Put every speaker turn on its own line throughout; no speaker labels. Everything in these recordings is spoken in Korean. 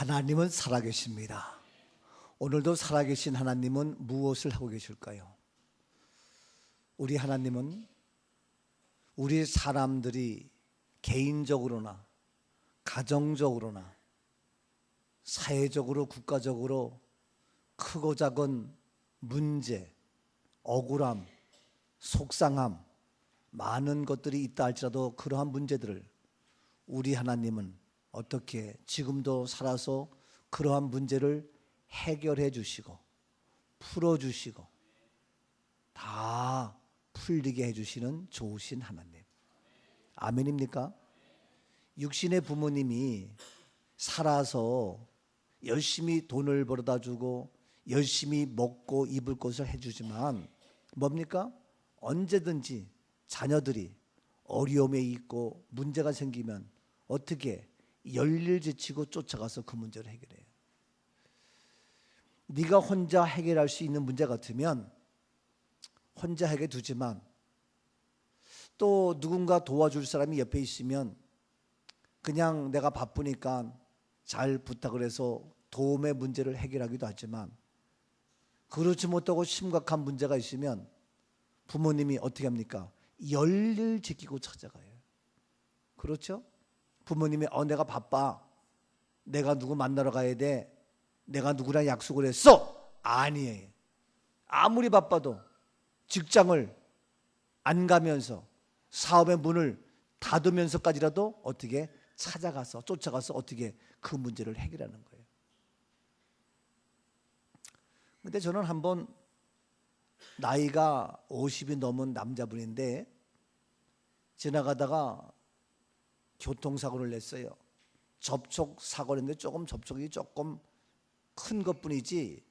하나님은 살아계십니다. 오늘도 살아계신 하나님은 무엇을 하고 계실까요? 우리 하나님은 우리 사람들이 개인적으로나 가정적으로나 사회적으로 국가적으로 크고 작은 문제, 억울함, 속상함, 많은 것들이 있다 할지라도 그러한 문제들을 우리 하나님은 어떻게 지금도 살아서 그러한 문제를 해결해 주시고 풀어주시고 다 풀리게 해주시는 좋으신 하나님. 아멘입니까? 육신의 부모님이 살아서 열심히 돈을 벌어다 주고 열심히 먹고 입을 것을 해주지만 뭡니까? 언제든지 자녀들이 어려움에 있고 문제가 생기면 어떻게 열일제치고 쫓아가서 그 문제를 해결해요. 네가 혼자 해결할 수 있는 문제 같으면 혼자 해결해 두지만 또 누군가 도와줄 사람이 옆에 있으면 그냥 내가 바쁘니까 잘 부탁을 해서 도움의 문제를 해결하기도 하지만 그렇지 못하고 심각한 문제가 있으면 부모님이 어떻게 합니까? 열일 지키고 찾아가요. 그렇죠? 부모님이 내가 바빠, 내가 누구 만나러 가야 돼, 내가 누구랑 약속을 했어. 아니에요. 아무리 바빠도 직장을 안 가면서 사업의 문을 닫으면서까지라도 어떻게 찾아가서 쫓아가서 어떻게 그 문제를 해결하는 거예요. 근데 저는 한번 나이가 50이 넘은 남자분인데 지나가다가 교통사고를 냈어요. 접촉사고인데 접촉이 조금 큰 것뿐이지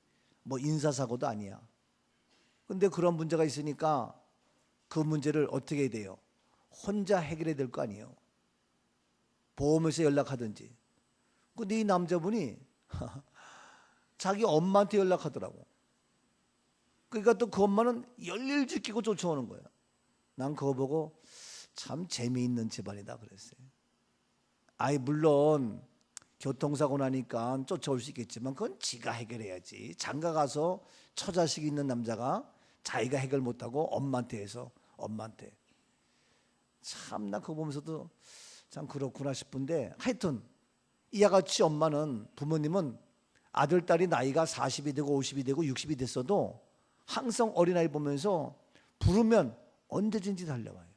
뭐 인사사고도 아니야. 근데 그런 문제가 있으니까 그 문제를 어떻게 해야 돼요? 혼자 해결해야 될 거 아니에요. 보험회사에 연락하든지. 근데 이 남자분이 자기 엄마한테 연락하더라고. 그러니까 또 그 엄마는 열일 지키고 쫓아오는 거야. 난 그거 보고 참 재미있는 집안이다 그랬어요. 물론 교통사고 나니까 쫓아올 수 있겠지만 그건 지가 해결해야지. 장가 가서 처자식 있는 남자가 자기가 해결 못하고 엄마한테 해서 엄마한테. 참 나 그거 보면서도 참 그렇구나 싶은데 하여튼 이와 같이 엄마는 부모님은 아들 딸이 나이가 40이 되고 50이 되고 60이 됐어도 항상 어린아이 보면서 부르면 언제든지 달려와요.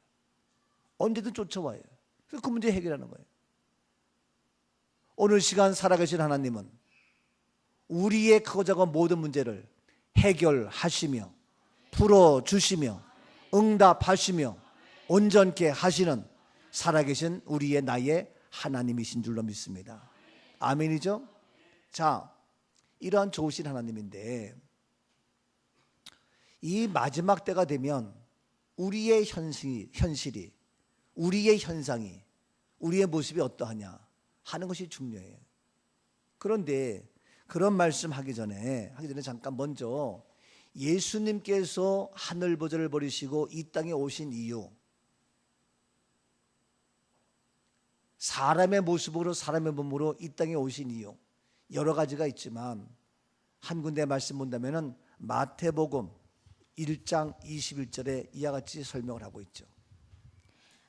언제든 쫓아와요. 그래서 그 문제 해결하는 거예요. 오늘 시간 살아계신 하나님은 우리의 크고 작은 모든 문제를 해결하시며 풀어주시며 응답하시며 온전케 하시는 살아계신 우리의 나의 하나님이신 줄로 믿습니다. 아멘이죠? 자, 이러한 좋으신 하나님인데 이 마지막 때가 되면 우리의 현실이 우리의 현상이 우리의 모습이 어떠하냐 하는 것이 중요해요. 그런데 그런 말씀 하기 전에 잠깐 먼저 예수님께서 하늘 보좌를 버리시고 이 땅에 오신 이유, 사람의 모습으로 사람의 몸으로 이 땅에 오신 이유 여러 가지가 있지만 한 군데 말씀 본다면은 마태복음 1장 21절에 이와 같이 설명을 하고 있죠.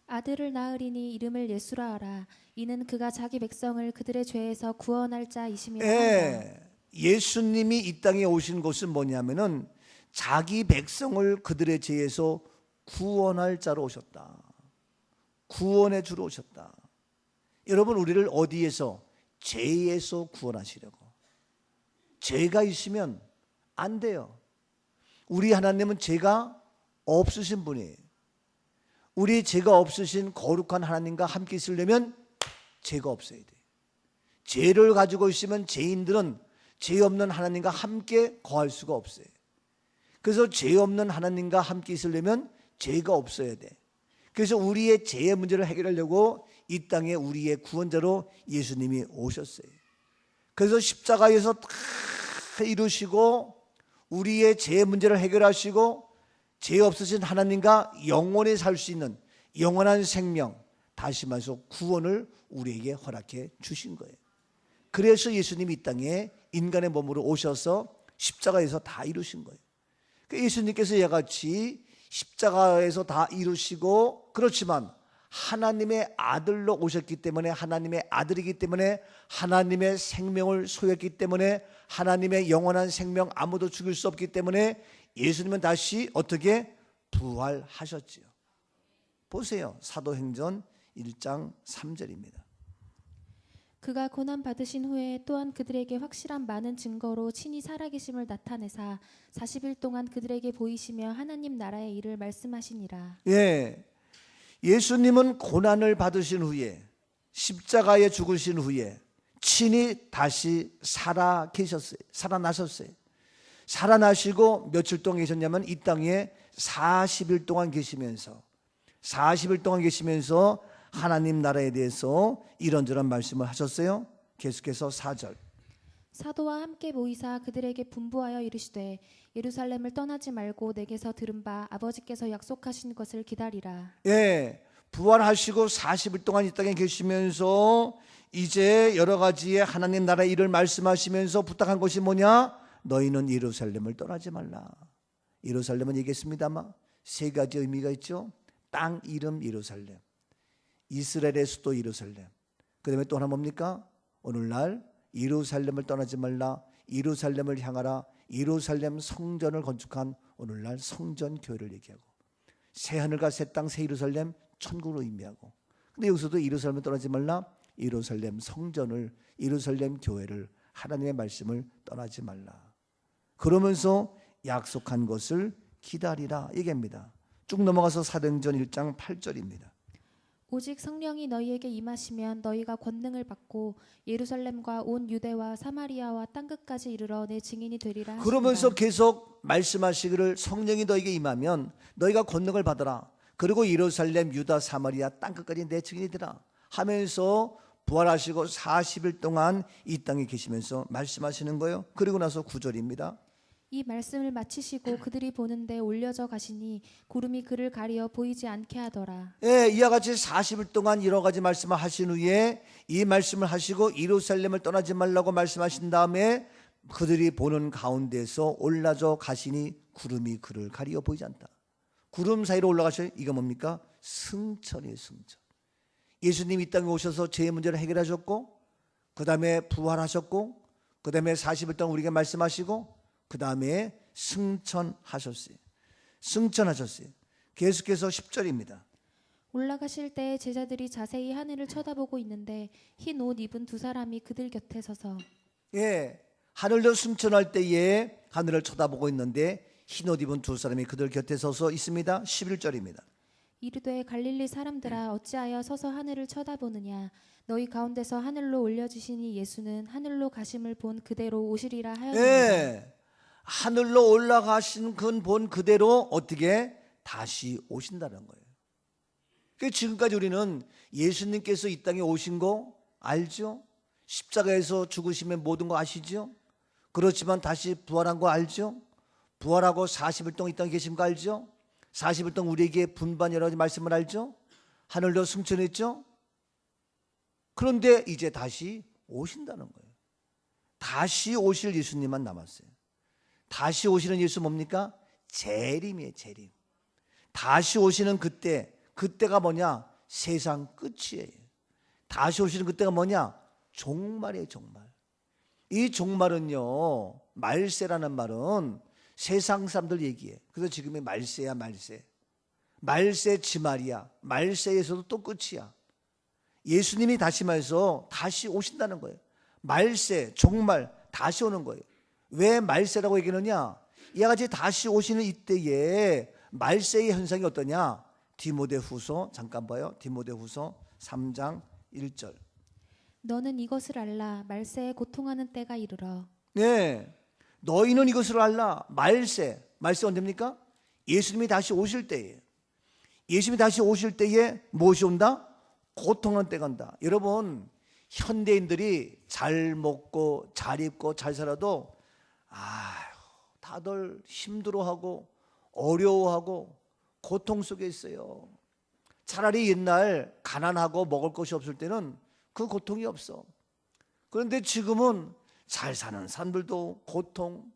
아들을 낳으리니 이름을 예수라 하라. 이는 그가 자기 백성을 그들의 죄에서 구원할 자이심이라 하라.
예수님이 이 땅에 오신 것은 뭐냐면은 자기 백성을 그들의 죄에서 구원할 자로 오셨다. 구원해 주러 오셨다. 여러분 우리를 어디에서? 죄에서 구원하시려고. 죄가 있으면 안 돼요. 우리 하나님은 죄가 없으신 분이에요. 우리 죄가 없으신 거룩한 하나님과 함께 있으려면 죄가 없어야 돼요. 죄를 가지고 있으면 죄인들은 죄 없는 하나님과 함께 거할 수가 없어요. 그래서 죄 없는 하나님과 함께 있으려면 죄가 없어야 돼. 그래서 우리의 죄의 문제를 해결하려고 이 땅에 우리의 구원자로 예수님이 오셨어요. 그래서 십자가에서 다 이루시고 우리의 죄의 문제를 해결하시고 죄 없으신 하나님과 영원히 살 수 있는 영원한 생명, 다시 말해서 구원을 우리에게 허락해 주신 거예요. 그래서 예수님이 이 땅에 인간의 몸으로 오셔서 십자가에서 다 이루신 거예요. 예수님께서 이같이 십자가에서 다 이루시고, 그렇지만 하나님의 아들로 오셨기 때문에, 하나님의 아들이기 때문에, 하나님의 생명을 소유했기 때문에, 하나님의 영원한 생명 아무도 죽일 수 없기 때문에 예수님은 다시 어떻게 부활하셨지요. 보세요. 사도행전 1장 3절입니다.
그가 고난 받으신 후에 또한 그들에게 확실한 많은 증거로 친히 살아계심을 나타내사 40일 동안 그들에게 보이시며 하나님 나라의 일을 말씀하시니라.
예, 예수님은 고난을 받으신 후에, 십자가에 죽으신 후에 친히 다시 살아계셨어요. 살아나셨어요. 살아나시고 며칠 동안 계셨냐면 이 땅에 40일 동안 계시면서, 40일 동안 계시면서 하나님 나라에 대해서 이런저런 말씀을 하셨어요. 계속해서 4절.
사도와 함께 모이사 그들에게 분부하여 이르시되 예루살렘을 떠나지 말고 내게서 들은 바 아버지께서 약속하신 것을 기다리라.
예, 부활하시고 40일 동안 이 땅에 계시면서 이제 여러 가지의 하나님 나라의 일을 말씀하시면서 부탁한 것이 뭐냐? 너희는 예루살렘을 떠나지 말라. 예루살렘은 얘기했습니다만 세 가지 의미가 있죠. 땅 이름 예루살렘, 이스라엘의 수도 예루살렘, 그 다음에 또 하나 뭡니까? 오늘날 예루살렘을 떠나지 말라, 예루살렘을 향하라, 예루살렘 성전을 건축한 오늘날 성전교회를 얘기하고, 새하늘과 새 땅 새 예루살렘 천국을 의미하고, 근데 여기서도 예루살렘을 떠나지 말라, 예루살렘 성전을, 예루살렘 교회를, 하나님의 말씀을 떠나지 말라. 그러면서 약속한 것을 기다리라 얘기합니다. 쭉 넘어가서 사도행전 1장 8절입니다.
오직 성령이 너희에게 임하시면 너희가 권능을 받고 예루살렘과 온 유대와 사마리아와 땅끝까지 이르러 내 증인이 되리라 하시니라.
그러면서 계속 말씀하시기를 성령이 너희에게 임하면 너희가 권능을 받으라. 그리고 예루살렘, 유다, 사마리아 땅끝까지 내 증인이 되라 하면서 부활하시고 40일 동안 이 땅에 계시면서 말씀하시는 거예요. 그리고 나서 9절입니다.
이 말씀을 마치시고 그들이 보는데 올려져 가시니 구름이 그를 가리어 보이지 않게 하더라.
예, 이와 같이 40일 동안 여러 가지 말씀을 하신 후에 이 말씀을 하시고 예루살렘을 떠나지 말라고 말씀하신 다음에 그들이 보는 가운데서 올라져 가시니 구름이 그를 가리어 보이지 않다. 구름 사이로 올라가셔요. 이거 뭡니까? 승천이에요. 승천. 예수님이 이 땅에 오셔서 죄의 문제를 해결하셨고, 그 다음에 부활하셨고, 그 다음에 40일 동안 우리에게 말씀하시고, 그 다음에 승천하셨어요. 승천하셨어요. 계속해서 10절입니다.
올라가실 때 제자들이 자세히 하늘을 쳐다보고 있는데 흰 옷 입은 두 사람이 그들 곁에 서서,
예, 하늘로 승천할 때에 하늘을 쳐다보고 있는데 흰 옷 입은 두 사람이 그들 곁에 서서 있습니다. 11절입니다.
이르되 갈릴리 사람들아 어찌하여 서서 하늘을 쳐다보느냐 너희 가운데서 하늘로 올려지시니 예수는 하늘로 가심을 본 그대로 오시리라 하였느니라.
예, 하늘로 올라가신 그 본 그대로 어떻게 다시 오신다는 거예요. 그러니까 지금까지 우리는 예수님께서 이 땅에 오신 거 알죠? 십자가에서 죽으시면 모든 거 아시죠? 그렇지만 다시 부활한 거 알죠? 부활하고 40일 동안 이 땅에 계신 거 알죠? 40일 동안 우리에게 분반 여러 가지 말씀을 알죠? 하늘로 승천했죠? 그런데 이제 다시 오신다는 거예요. 다시 오실 예수님만 남았어요. 다시 오시는 예수 뭡니까? 재림이에요. 재림. 다시 오시는 그때, 그때가 뭐냐? 세상 끝이에요. 다시 오시는 그때가 뭐냐? 종말이에요. 종말. 이 종말은요, 말세라는 말은 세상 사람들 얘기해. 그래서 지금의 말세야. 말세. 말세 지말이야. 말세에서도 또 끝이야. 예수님이 다시 말해서 다시 오신다는 거예요. 말세, 종말, 다시 오는 거예요. 왜 말세라고 얘기하느냐? 이와 같이 다시 오시는 이때에 말세의 현상이 어떠냐? 디모데후서 잠깐 봐요. 디모데후서 3장 1절.
너는 이것을 알라 말세에 고통하는 때가 이르러.
네, 너희는 이것을 알라. 말세 언제입니까? 예수님이 다시 오실 때예요. 예수님이 다시 오실 때에 무엇이 온다? 고통하는 때가 온다. 여러분, 현대인들이 잘 먹고 잘 입고 잘 살아도 다들 힘들어하고 어려워하고 고통 속에 있어요. 차라리 옛날 가난하고 먹을 것이 없을 때는 그 고통이 없어. 그런데 지금은 잘 사는 사람들도 고통,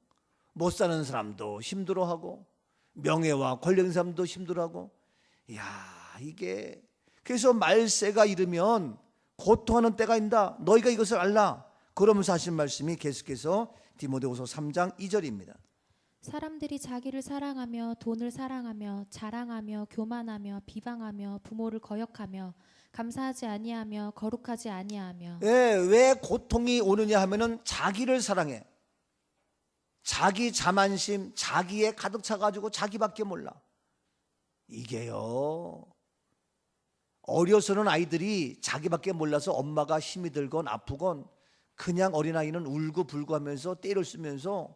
못 사는 사람도 힘들어하고, 명예와 권력 있는 사람도 힘들어하고, 이야, 이게 그래서 말세가 이르면 고통하는 때가 있다. 너희가 이것을 알라. 그러면서 하신 말씀이 계속해서 디모데후서 3장 2절입니다.
사람들이 자기를 사랑하며 돈을 사랑하며 자랑하며 교만하며 비방하며 부모를 거역하며 감사하지 아니하며 거룩하지 아니하며.
왜 고통이 오느냐 하면은 자기를 사랑해. 자기 자만심, 자기에 가득 차가지고 자기밖에 몰라. 이게요, 어려서는 아이들이 자기밖에 몰라서 엄마가 힘이 들건 아프건 그냥 어린아이는 울고 불고 하면서 때를 쓰면서,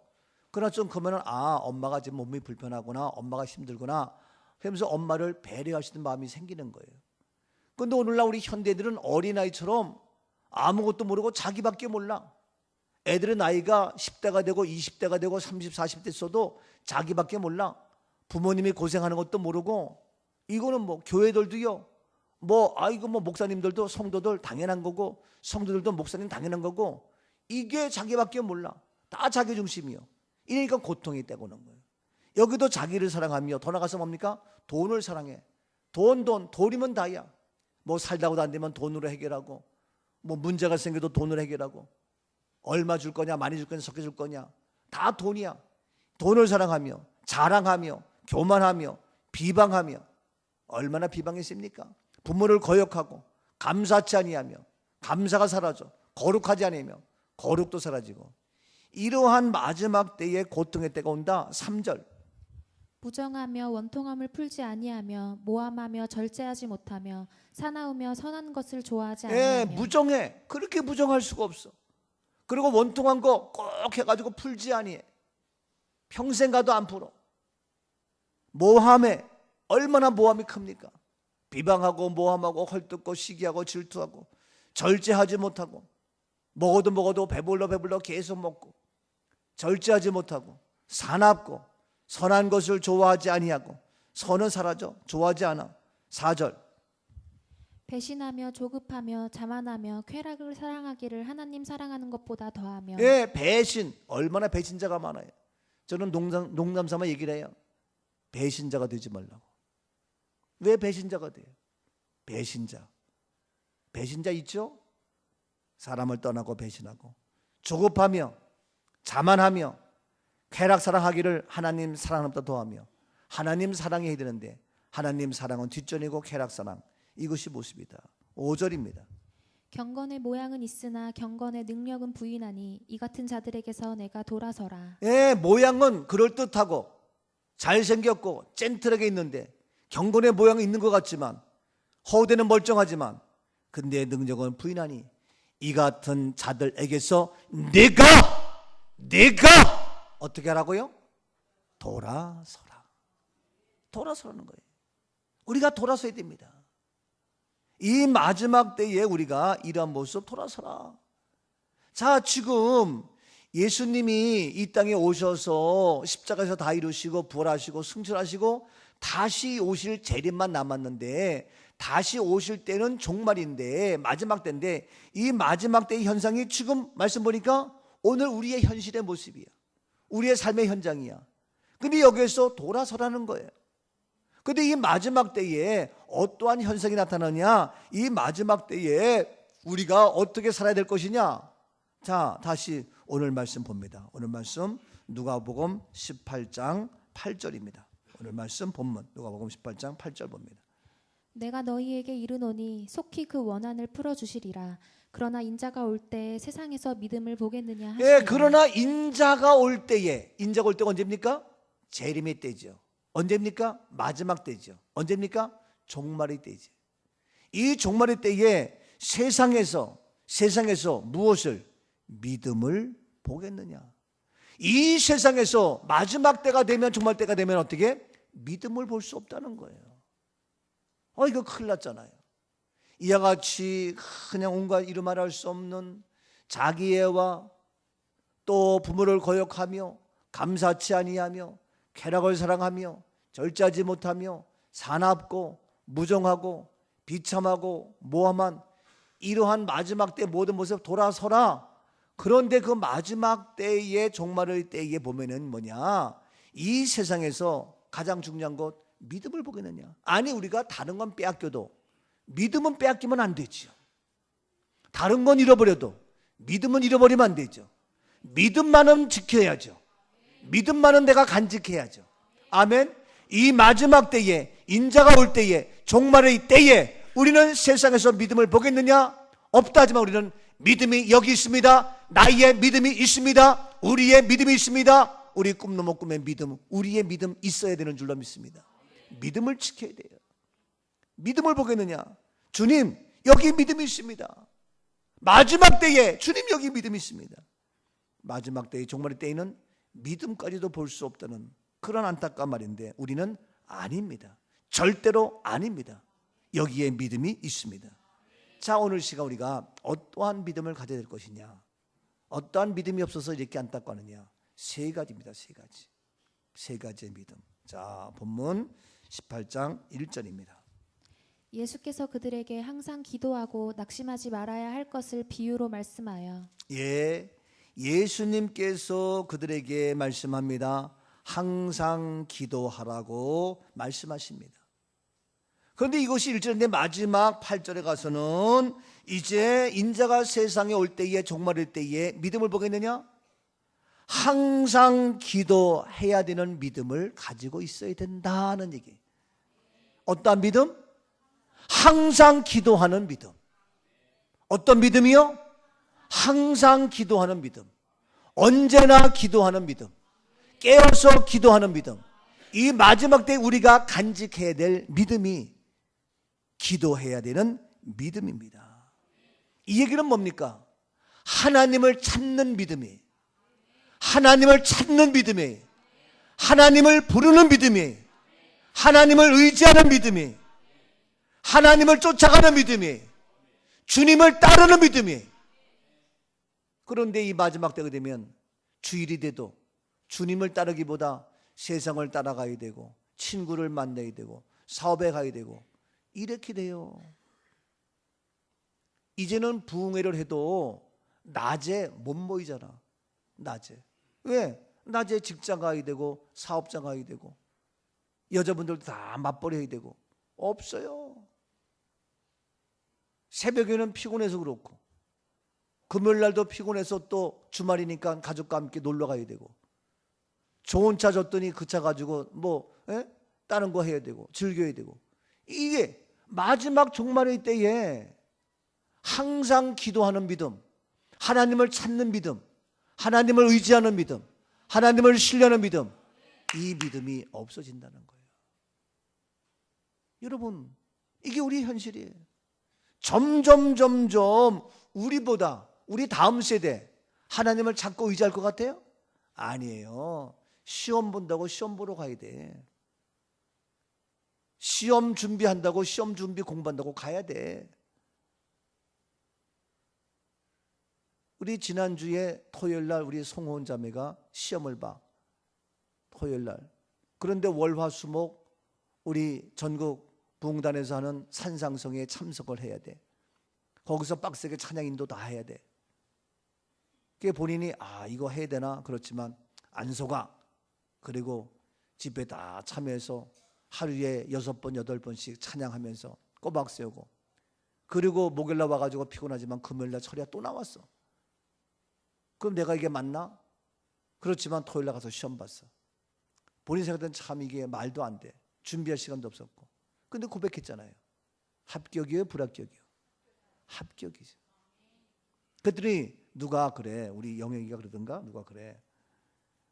그러나 좀 그러면 엄마가 지금 몸이 불편하구나, 엄마가 힘들구나 하면서 엄마를 배려하시는 마음이 생기는 거예요. 그런데 오늘날 우리 현대들은 어린아이처럼 아무것도 모르고 자기밖에 몰라. 애들의 나이가 10대가 되고 20대가 되고 30, 40대 써도 자기밖에 몰라. 부모님이 고생하는 것도 모르고, 이거는 뭐 교회들도요, 이거 목사님들도 성도들 당연한 거고, 성도들도 목사님 당연한 거고, 이게 자기밖에 몰라. 다 자기 중심이요. 이러니까 고통이 떼고는 거예요. 여기도 자기를 사랑하며, 더 나가서 뭡니까? 돈을 사랑해. 돈이면 다야. 살다고도 안 되면 돈으로 해결하고, 문제가 생겨도 돈으로 해결하고, 얼마 줄 거냐, 많이 줄 거냐, 적게 줄 거냐, 다 돈이야. 돈을 사랑하며, 자랑하며, 교만하며, 비방하며. 얼마나 비방했습니까? 부모를 거역하고, 감사치 아니하며, 감사가 사라져. 거룩하지 않으며, 거룩도 사라지고. 이러한 마지막 때에 고통의 때가 온다. 3절.
부정하며 원통함을 풀지 아니하며 모함하며 절제하지 못하며 사나우며 선한 것을 좋아하지 아니하며.
무정해. 그렇게 부정할 수가 없어. 그리고 원통한 거 꼭 해가지고 풀지 아니해. 평생 가도 안 풀어. 모함해. 얼마나 모함이 큽니까? 비방하고 모함하고 헐뜯고 시기하고 질투하고 절제하지 못하고, 먹어도 배불러 계속 먹고, 절제하지 못하고, 사납고, 선한 것을 좋아하지 아니하고. 선은 사라져. 좋아하지 않아. 4절.
배신하며 조급하며 자만하며 쾌락을 사랑하기를 하나님 사랑하는 것보다 더하며.
배신. 얼마나 배신자가 많아요. 저는 농담 삼아 얘기를 해요. 배신자가 되지 말라고. 왜 배신자가 돼요? 배신자 있죠? 사람을 떠나고 배신하고, 조급하며 자만하며 쾌락 사랑하기를 하나님 사랑하는 것보다 더하며. 하나님 사랑해야 되는데 하나님 사랑은 뒷전이고 쾌락 사랑, 이것이 모습이다. 5절입니다.
경건의 모양은 있으나 경건의 능력은 부인하니 이 같은 자들에게서 내가 돌아서라.
모양은 그럴듯하고 잘생겼고 젠틀하게 있는데, 경건의 모양은 있는 것 같지만, 허우대는 멀쩡하지만, 근데 능력은 부인하니 이 같은 자들에게서 내가 어떻게 하라고요? 돌아서라는 거예요. 우리가 돌아서야 됩니다. 이 마지막 때에 우리가 이러한 모습 돌아서라. 자, 지금 예수님이 이 땅에 오셔서 십자가에서 다 이루시고 부활하시고 승천하시고 다시 오실 재림만 남았는데, 다시 오실 때는 종말인데, 마지막 때인데, 이 마지막 때의 현상이 지금 말씀 보니까 오늘 우리의 현실의 모습이야. 우리의 삶의 현장이야. 근데 여기에서 돌아서라는 거예요. 근데 이 마지막 때에 어떠한 현상이 나타나냐? 이 마지막 때에 우리가 어떻게 살아야 될 것이냐? 자, 다시 오늘 말씀 봅니다. 오늘 말씀 누가복음 18장 8절입니다. 오늘 말씀 본문 누가복음 18장 8절 봅니다.
내가 너희에게 이르노니 속히 그 원한을 풀어주시리라. 그러나 인자가 올 때 세상에서 믿음을 보겠느냐 하시니라.
그러나 인자가 올 때가 언제입니까? 재림의 때죠. 언제입니까? 마지막 때죠. 언제입니까? 종말의 때죠. 이 종말의 때에 세상에서 무엇을? 믿음을 보겠느냐. 이 세상에서 마지막 때가 되면, 종말 때가 되면 어떻게? 믿음을 볼 수 없다는 거예요. 이거 큰일 났잖아요. 이와 같이 그냥 온갖 이루 말할 수 없는 자기애와 또 부모를 거역하며 감사치 아니하며 쾌락을 사랑하며 절제하지 못하며 사납고 무정하고 비참하고 모함한 이러한 마지막 때 모든 모습 돌아서라. 그런데 그 마지막 때의 종말의 때에 보면은 뭐냐? 이 세상에서 가장 중요한 것 믿음을 보겠느냐? 아니 우리가 다른 건 빼앗겨도 믿음은 빼앗기면 안 되죠. 다른 건 잃어버려도 믿음은 잃어버리면 안 되죠. 믿음만은 지켜야죠. 믿음만은 내가 간직해야죠. 아멘. 이 마지막 때에, 인자가 올 때에, 종말의 때에 우리는 세상에서 믿음을 보겠느냐? 없다 하지만 우리는 믿음이 여기 있습니다. 나의 믿음이 있습니다. 우리의 믿음이 있습니다. 우리 꿈넘어 꿈의 믿음, 우리의 믿음 있어야 되는 줄로 믿습니다. 믿음을 지켜야 돼요. 믿음을 보겠느냐? 주님 여기 믿음이 있습니다. 마지막 때에 주님 여기 믿음이 있습니다. 마지막 때의 종말의 때에는 믿음까지도 볼 수 없다는 그런 안타까운 말인데 우리는 아닙니다. 절대로 아닙니다. 여기에 믿음이 있습니다. 자, 오늘 시간 우리가 어떠한 믿음을 가져야 될 것이냐, 어떠한 믿음이 없어서 이렇게 안타까워하느냐, 세 가지입니다. 세 가지의 믿음. 자, 본문 18장 1절입니다.
예수께서 그들에게 항상 기도하고 낙심하지 말아야 할 것을 비유로 말씀하여. 예수님께서 그들에게 말씀합니다. 항상 기도하라고 말씀하십니다. 그런데 이것이 1절인데 마지막 8절에 가서는 이제 인자가 세상에 올 때에, 종말일 때에 믿음을 보겠느냐? 항상 기도해야 되는 믿음을 가지고 있어야 된다는 얘기. 어떠한 믿음? 항상 기도하는 믿음. 어떤 믿음이요? 항상 기도하는 믿음. 언제나 기도하는 믿음. 깨어서 기도하는 믿음. 이 마지막 때 우리가 간직해야 될 믿음이 기도해야 되는 믿음입니다. 이 얘기는 뭡니까? 하나님을 찾는 믿음이, 하나님을 찾는 믿음이, 하나님을 부르는 믿음이, 하나님을 의지하는 믿음이, 하나님을 쫓아가는 믿음이, 주님을 따르는 믿음이. 그런데 이 마지막 때가 되면 주일이 돼도 주님을 따르기보다 세상을 따라가야 되고 친구를 만나야 되고 사업에 가야 되고 이렇게 돼요. 이제는 부흥회를 해도 낮에 못 모이잖아. 낮에. 왜? 낮에 직장 가야 되고 사업장 가야 되고 여자분들도 다 맞벌이 해야 되고 없어요. 새벽에는 피곤해서 그렇고 금요일 날도 피곤해서 또 주말이니까 가족과 함께 놀러 가야 되고 좋은 차 줬더니 그 차 가지고 다른 거 해야 되고 즐겨야 되고 이게 마지막 종말의 때에 항상 기도하는 믿음, 하나님을 찾는 믿음, 하나님을 의지하는 믿음, 하나님을 신뢰하는 믿음, 이 믿음이 없어진다는 거예요. 여러분 이게 우리 현실이에요. 점점 우리보다 우리 다음 세대 하나님을 찾고 의지할 것 같아요? 아니에요. 시험 본다고 시험 보러 가야 돼. 시험 준비한다고 시험 준비 공부한다고 가야 돼. 우리 지난주에 토요일날 우리 송호은 자매가 시험을 봐. 토요일날. 그런데 월화수목 우리 전국 부흥단에서 하는 산상성에 참석을 해야 돼. 거기서 빡세게 찬양 인도 다 해야 돼. 그게 본인이 이거 해야 되나? 그렇지만 안 속아. 그리고 집회 다 참여해서 하루에 6번, 8번씩 찬양하면서 꼬박 세우고 그리고 목요일날 와가지고 피곤하지만 금요일날 철야 또 나왔어. 그럼 내가 이게 맞나? 그렇지만 토요일날 가서 시험 봤어. 본인 생각에는 참 이게 말도 안 돼. 준비할 시간도 없었고. 근데 고백했잖아요. 합격이에요? 불합격이에요? 합격이죠. 그랬더니 누가 그래? 우리 영영이가 그러던가? 누가 그래?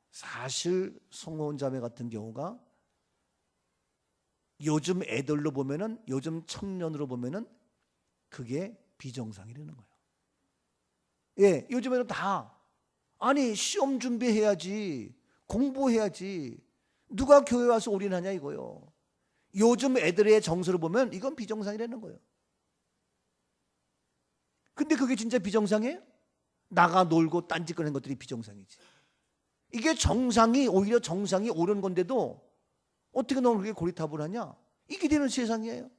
사실 송호은 자매 같은 경우가 요즘 애들로 보면은 요즘 청년으로 보면은 그게 비정상이라는 거예요. 예, 요즘에는 다 아니 시험 준비해야지 공부해야지 누가 교회 와서 올인하냐 이거요. 요즘 애들의 정서를 보면 이건 비정상이라는 거예요. 근데 그게 진짜 비정상이에요? 나가 놀고 딴짓거리는 것들이 비정상이지. 이게 정상이 오히려 정상이 옳은 건데도 어떻게 너는 그렇게 고리타불 하냐? 이게 되는 세상이에요.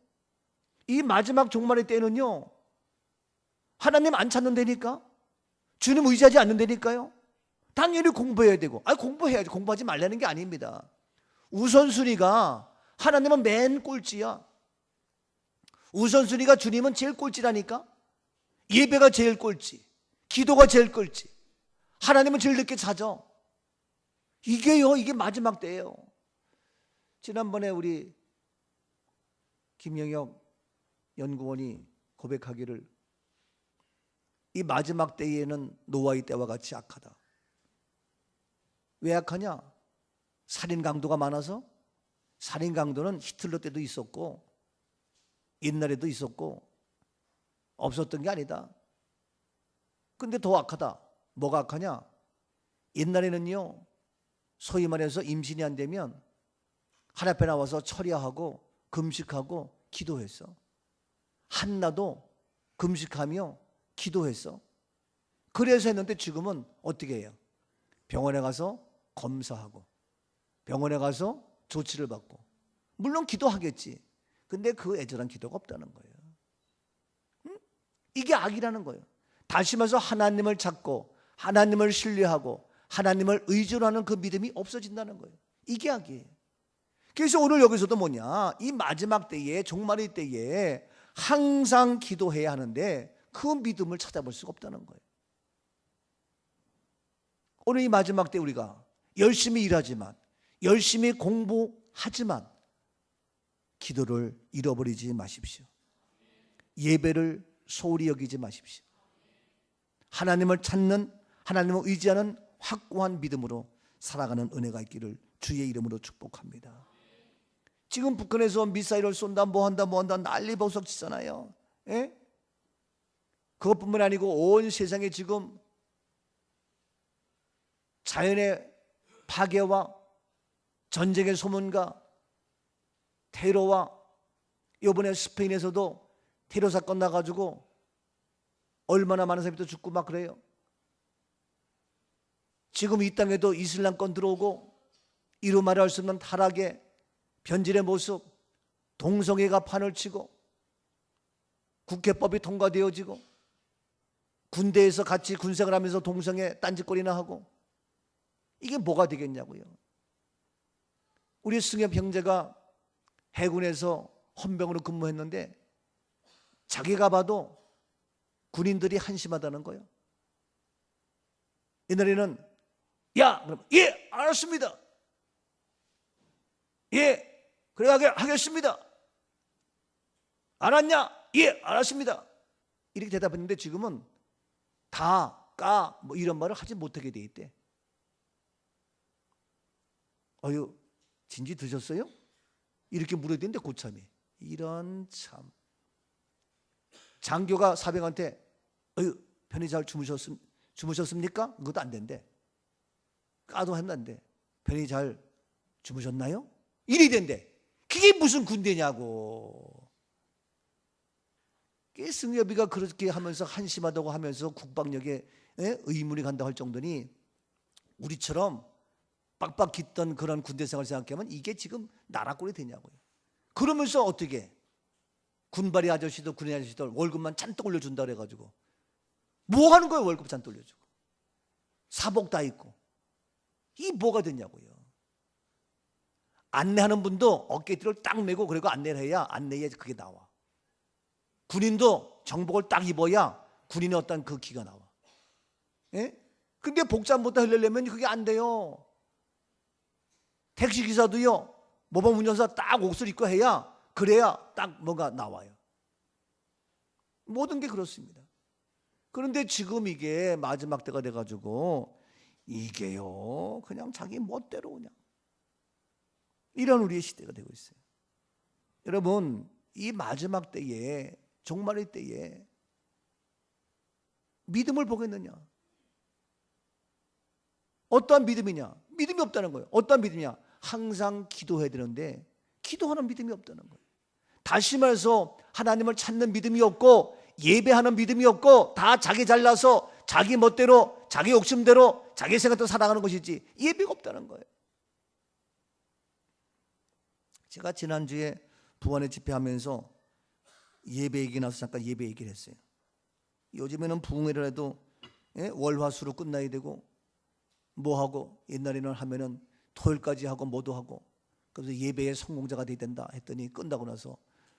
이 마지막 종말의 때는요
하나님 안 찾는다니까? 주님 의지하지 않는다니까요? 당연히 공부해야 되고, 공부해야지. 공부하지 말라는 게 아닙니다. 우선순위가 하나님은 맨 꼴찌야. 우선순위가 주님은 제일 꼴찌라니까? 예배가 제일 꼴찌, 기도가 제일 꼴찌, 하나님은 제일 늦게 찾아. 이게 마지막 때예요. 지난번에 우리 김영혁 연구원이 고백하기를, 이 마지막 때에는 노아의 때와 같이 악하다. 왜 악하냐? 살인 강도가 많아서. 살인 강도는 히틀러 때도 있었고 옛날에도 있었고 없었던 게 아니다. 근데 더 악하다. 뭐가 악하냐? 옛날에는요, 소위 말해서 임신이 안 되면 하나님 앞에 나와서 철야하고 금식하고 기도했어. 한나도 금식하며 기도했어. 그래서 했는데 지금은 어떻게 해요? 병원에 가서 검사하고 병원에 가서 조치를 받고, 물론 기도하겠지. 근데 그 애절한 기도가 없다는 거예요. 이게 악이라는 거예요. 다시 말해서 하나님을 찾고 하나님을 신뢰하고 하나님을 의존하는 그 믿음이 없어진다는 거예요. 이게 악이에요. 그래서 오늘 여기서도 뭐냐, 이 마지막 때에, 종말의 때에 항상 기도해야 하는데 그 믿음을 찾아볼 수가 없다는 거예요. 오늘 이 마지막 때 우리가 열심히 일하지만, 열심히 공부하지만 기도를 잃어버리지 마십시오. 예배를 소홀히 여기지 마십시오. 하나님을 찾는, 하나님을 의지하는 확고한 믿음으로 살아가는 은혜가 있기를 주의 이름으로 축복합니다. 지금 북한에서 미사일을 쏜다, 뭐한다 난리 버석 치잖아요. 예? 그것뿐만 아니고 온 세상에 지금 자연의 파괴와 전쟁의 소문과 테러와, 이번에 스페인에서도 테러 사건 나가지고 얼마나 많은 사람이 또 죽고 막 그래요. 지금 이 땅에도 이슬람권 들어오고, 이루 말할 수 없는 타락의 변질의 모습, 동성애가 판을 치고 국회법이 통과되어지고 군대에서 같이 군생을 하면서 동성애 딴짓거리나 하고, 이게 뭐가 되겠냐고요. 우리 승엽 형제가 해군에서 헌병으로 근무했는데 자기가 봐도 군인들이 한심하다는 거예요. 옛날에는 야, 그럼 예, 알았습니다. 예, 그래 하겠습니다. 알았냐? 예, 알았습니다. 이렇게 대답했는데 지금은 다, 까, 뭐 이런 말을 하지 못하게 돼 있대. 어휴, 진지 드셨어요? 이렇게 물어야 되는데 고참이. 이런 참. 장교가 사병한테 어휴, 편히 잘 주무셨습니까? 그것도 안 된대. 까도 한다는데 편히 잘 주무셨나요? 이리 된대. 그게 무슨 군대냐고. 승엽이가 그렇게 하면서 한심하다고 하면서 국방력에 의문이 간다고 할 정도니, 우리처럼 빡빡 깃던 그런 군대 생활 생각하면 이게 지금 나라 꼴이 되냐고요. 그러면서 어떻게 군발이 아저씨도 군인 아저씨들 월급만 잔뜩 올려준다 그래가지고 뭐 하는 거예요? 월급 잔뜩 올려주고 사복 다 입고. 이 뭐가 되냐고요. 안내하는 분도 어깨띠를 딱 메고 그리고 안내를 해야 안내에 그게 나와. 군인도 정복을 딱 입어야 군인의 어떤 그 기가 나와. 예? 근데 복장부터 하려면 그게 안 돼요. 택시기사도요, 모범 운전사 딱 옷을 입고 해야, 그래야 딱 뭐가 나와요. 모든 게 그렇습니다. 그런데 지금 이게 마지막 때가 돼가지고 이게요, 그냥 자기 멋대로 그냥 이런 우리의 시대가 되고 있어요. 여러분, 이 마지막 때에, 종말의 때에 믿음을 보겠느냐? 어떠한 믿음이냐? 믿음이 없다는 거예요. 어떠한 믿음이냐? 항상 기도해야 되는데 기도하는 믿음이 없다는 거예요. 다시 말해서 하나님을 찾는 믿음이 없고 예배하는 믿음이 없고 다 자기 잘나서 자기 멋대로 자기 욕심대로 자기 생각대로 살아가는 것이지 예배가 없다는 거예요. 제가 지난주에 부안의 집회하면서 예배 얘기 나와서 잠깐 예배 얘기를 했어요.
요즘에는 부흥회를 해도 월화수로 끝나야 되고 뭐 하고, 옛날에는 하면은 토요일까지 하고 뭐도 하고, 그래서 예배의 성공자가 돼야 된다 했더니 끝나고 나서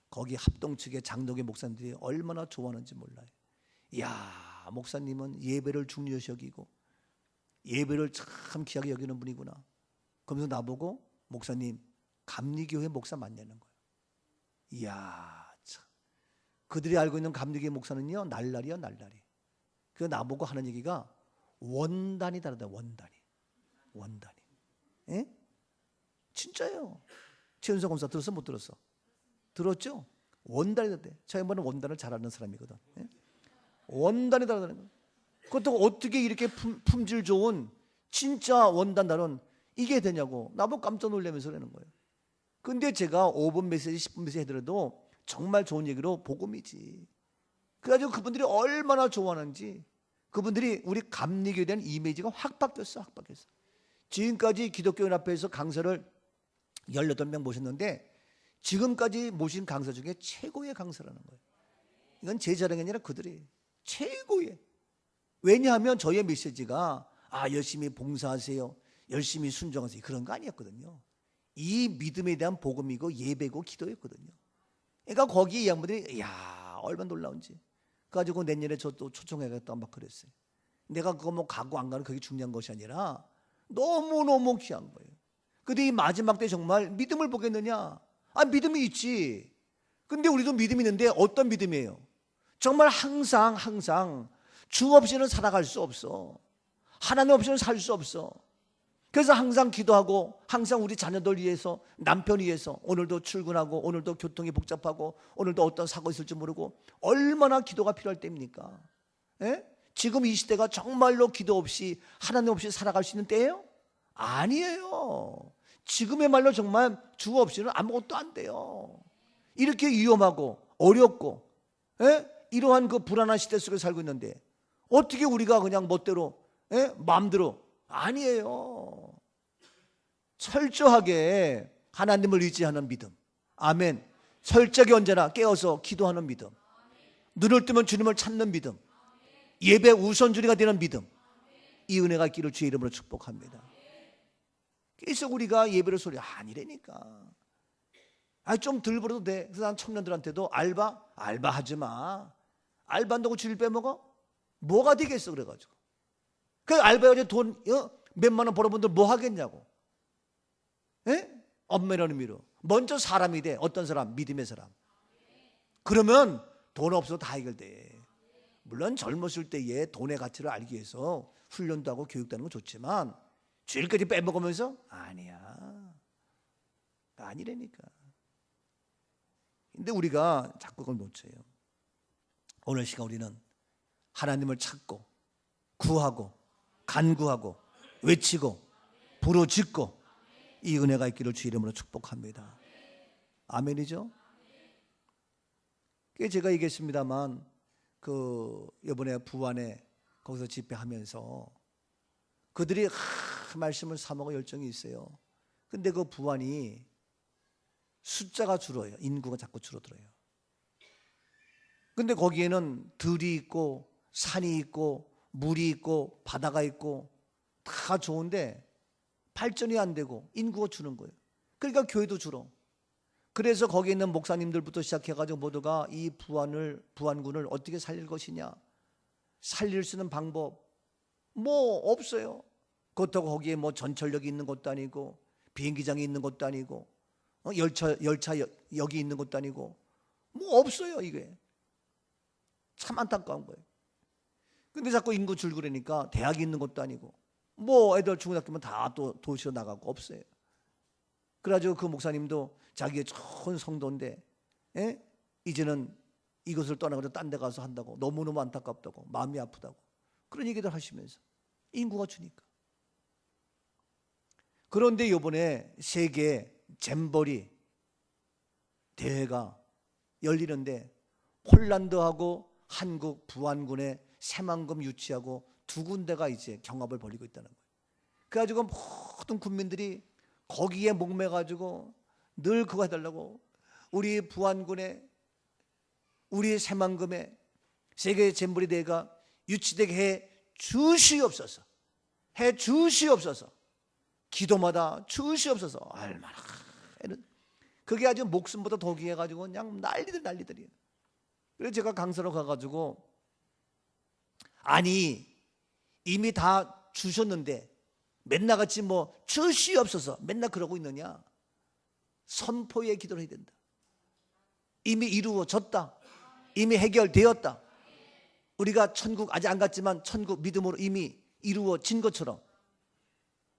거기 합동 측의 장로교 목사님들이 얼마나 좋아하는지 몰라요. 이야, 목사님은 예배를 중요시 여기고 예배를 참 귀하게 여기는 분이구나. 그러면서 나보고 목사님 감리교회 목사 맞냐는 거예요. 이야, 참. 그들이 알고 있는 감리교회 목사는요 날라리야 날라리. 그 나보고 하는 얘기가 원단이 다르다. 원단이. 예? 진짜예요. 최은석 검사 들었어 못 들었어? 들었죠? 원단이 다르대. 저 양반은 원단을 잘 아는 사람이거든. 예? 원단이 다르다는 거예요. 그것도 어떻게 이렇게 품질 좋은 진짜 원단 다른 이게 되냐고 나보고 깜짝 놀라면서 그러는 거예요. 근데 제가 5분 메시지 10분 메시지 해드려도 정말 좋은 얘기로 복음이지. 그래가지고 그분들이 얼마나 좋아하는지, 그분들이 우리 감리교에 대한 이미지가 확 바뀌었어. 지금까지 기독교 연합회에서 강사를 18명 모셨는데 지금까지 모신 강사 중에 최고의 강사라는 거예요. 이건 제 자랑이 아니라 그들이 최고의. 왜냐하면 저의 메시지가 열심히 봉사하세요, 열심히 순종하세요, 그런 거 아니었거든요. 이 믿음에 대한 복음이고 예배고 기도였거든요. 그러니까 거기 이 양반들이 얼마나 놀라운지. 그래가지고 내년에 저 또 초청해야겠다 막 그랬어요. 내가 그거 뭐 가고 안 가는 그게 중요한 것이 아니라 너무너무 귀한 거예요. 근데 이 마지막 때 정말 믿음을 보겠느냐? 믿음이 있지. 근데 우리도 믿음이 있는데 어떤 믿음이에요? 정말 항상 주 없이는 살아갈 수 없어. 하나님 없이는 살 수 없어. 그래서 항상 기도하고 항상 우리 자녀들 위해서, 남편 위해서, 오늘도 출근하고 오늘도 교통이 복잡하고 오늘도 어떤 사고 있을지 모르고 얼마나 기도가 필요할 때입니까? 예? 지금 이 시대가 정말로 기도 없이 하나님 없이 살아갈 수 있는 때예요? 아니에요. 지금의 말로 정말 주 없이는 아무것도 안 돼요. 이렇게 위험하고 어렵고 이러한 그 불안한 시대 속에 살고 있는데 어떻게 우리가 그냥 멋대로 마음대로 아니에요. 철저하게 하나님을 의지하는 믿음. 아멘. 철저하게 언제나 깨어서 기도하는 믿음. 눈을 뜨면 주님을 찾는 믿음. 예배 우선순위가 되는 믿음. 이 은혜가 있기를 주의 이름으로 축복합니다. 그래서 우리가 예배를 소리 아니라니까. 좀 덜 벌어도 돼. 그래서 난 청년들한테도 알바 하지 마. 알바 한다고 주일 빼먹어? 뭐가 되겠어 그래가지고. 그 알바해가지고 돈 몇만 원 벌어본들 뭐 하겠냐고. 엄밀한 의미로 먼저 사람이 돼. 어떤 사람? 믿음의 사람. 그러면 돈 없어도 다 해결돼. 물론 젊었을 때에 돈의 가치를 알기 위해서 훈련도 하고 교육도 하는 건 좋지만 주일까지 빼먹으면서 아니라니까. 근데 우리가 자꾸 그걸 놓쳐요. 오늘 시간 우리는 하나님을 찾고 구하고 간구하고 외치고 부르짖고 이 은혜가 있기를 주 이름으로 축복합니다. 아멘이죠? 제가 얘기했습니다만 이번에 부안에 거기서 집회하면서 그들이 말씀을 사모하고 열정이 있어요. 근데 그 부안이 숫자가 줄어요. 인구가 자꾸 줄어들어요. 근데 거기에는 들이 있고 산이 있고 물이 있고 바다가 있고 다 좋은데 발전이 안 되고 인구가 주는 거예요. 그러니까 교회도 줄어. 그래서 거기 있는 목사님들부터 시작해가지고 모두가 이 부안군을 어떻게 살릴 것이냐, 살릴 수 있는 방법 뭐 없어요. 그렇다고 거기에 뭐 전철역이 있는 것도 아니고 비행기장이 있는 것도 아니고 열차역이 있는 것도 아니고 뭐 없어요. 이게 참 안타까운 거예요. 근데 자꾸 인구 줄고 그러니까 대학이 있는 것도 아니고 뭐 애들 중고등학교면 다 또 도시로 나가고 없어요. 그래가지고 그 목사님도 자기의 좋은 성도인데 이제는 이것을 떠나가지고 딴 데 가서 한다고 너무너무 안타깝다고 마음이 아프다고 그런 얘기들 하시면서 인구가 주니까. 그런데 이번에 세계 잼버리 대회가 열리는데 폴란드하고 한국 부안군의 새만금 유치하고 두 군데가 이제 경합을 벌이고 있다는 거예요. 그래가지고 모든 국민들이 거기에 목매가지고 늘 그거 해달라고 우리 부안군에 우리 새만금에
세계 잼버리 대회가 유치되게 해 주시옵소서. 해 주시옵소서. 기도마다 주시옵소서. 얼마나 그게 아주 목숨보다 더 귀해가지고 그냥 난리들이에요. 그래서 제가 강사로 가가지고 아니 이미 다 주셨는데 맨날 같이 뭐 주시옵소서 맨날 그러고 있느냐. 선포의 기도를 해야 된다. 이미 이루어졌다. 이미 해결되었다. 우리가 천국 아직 안 갔지만 천국 믿음으로 이미 이루어진 것처럼,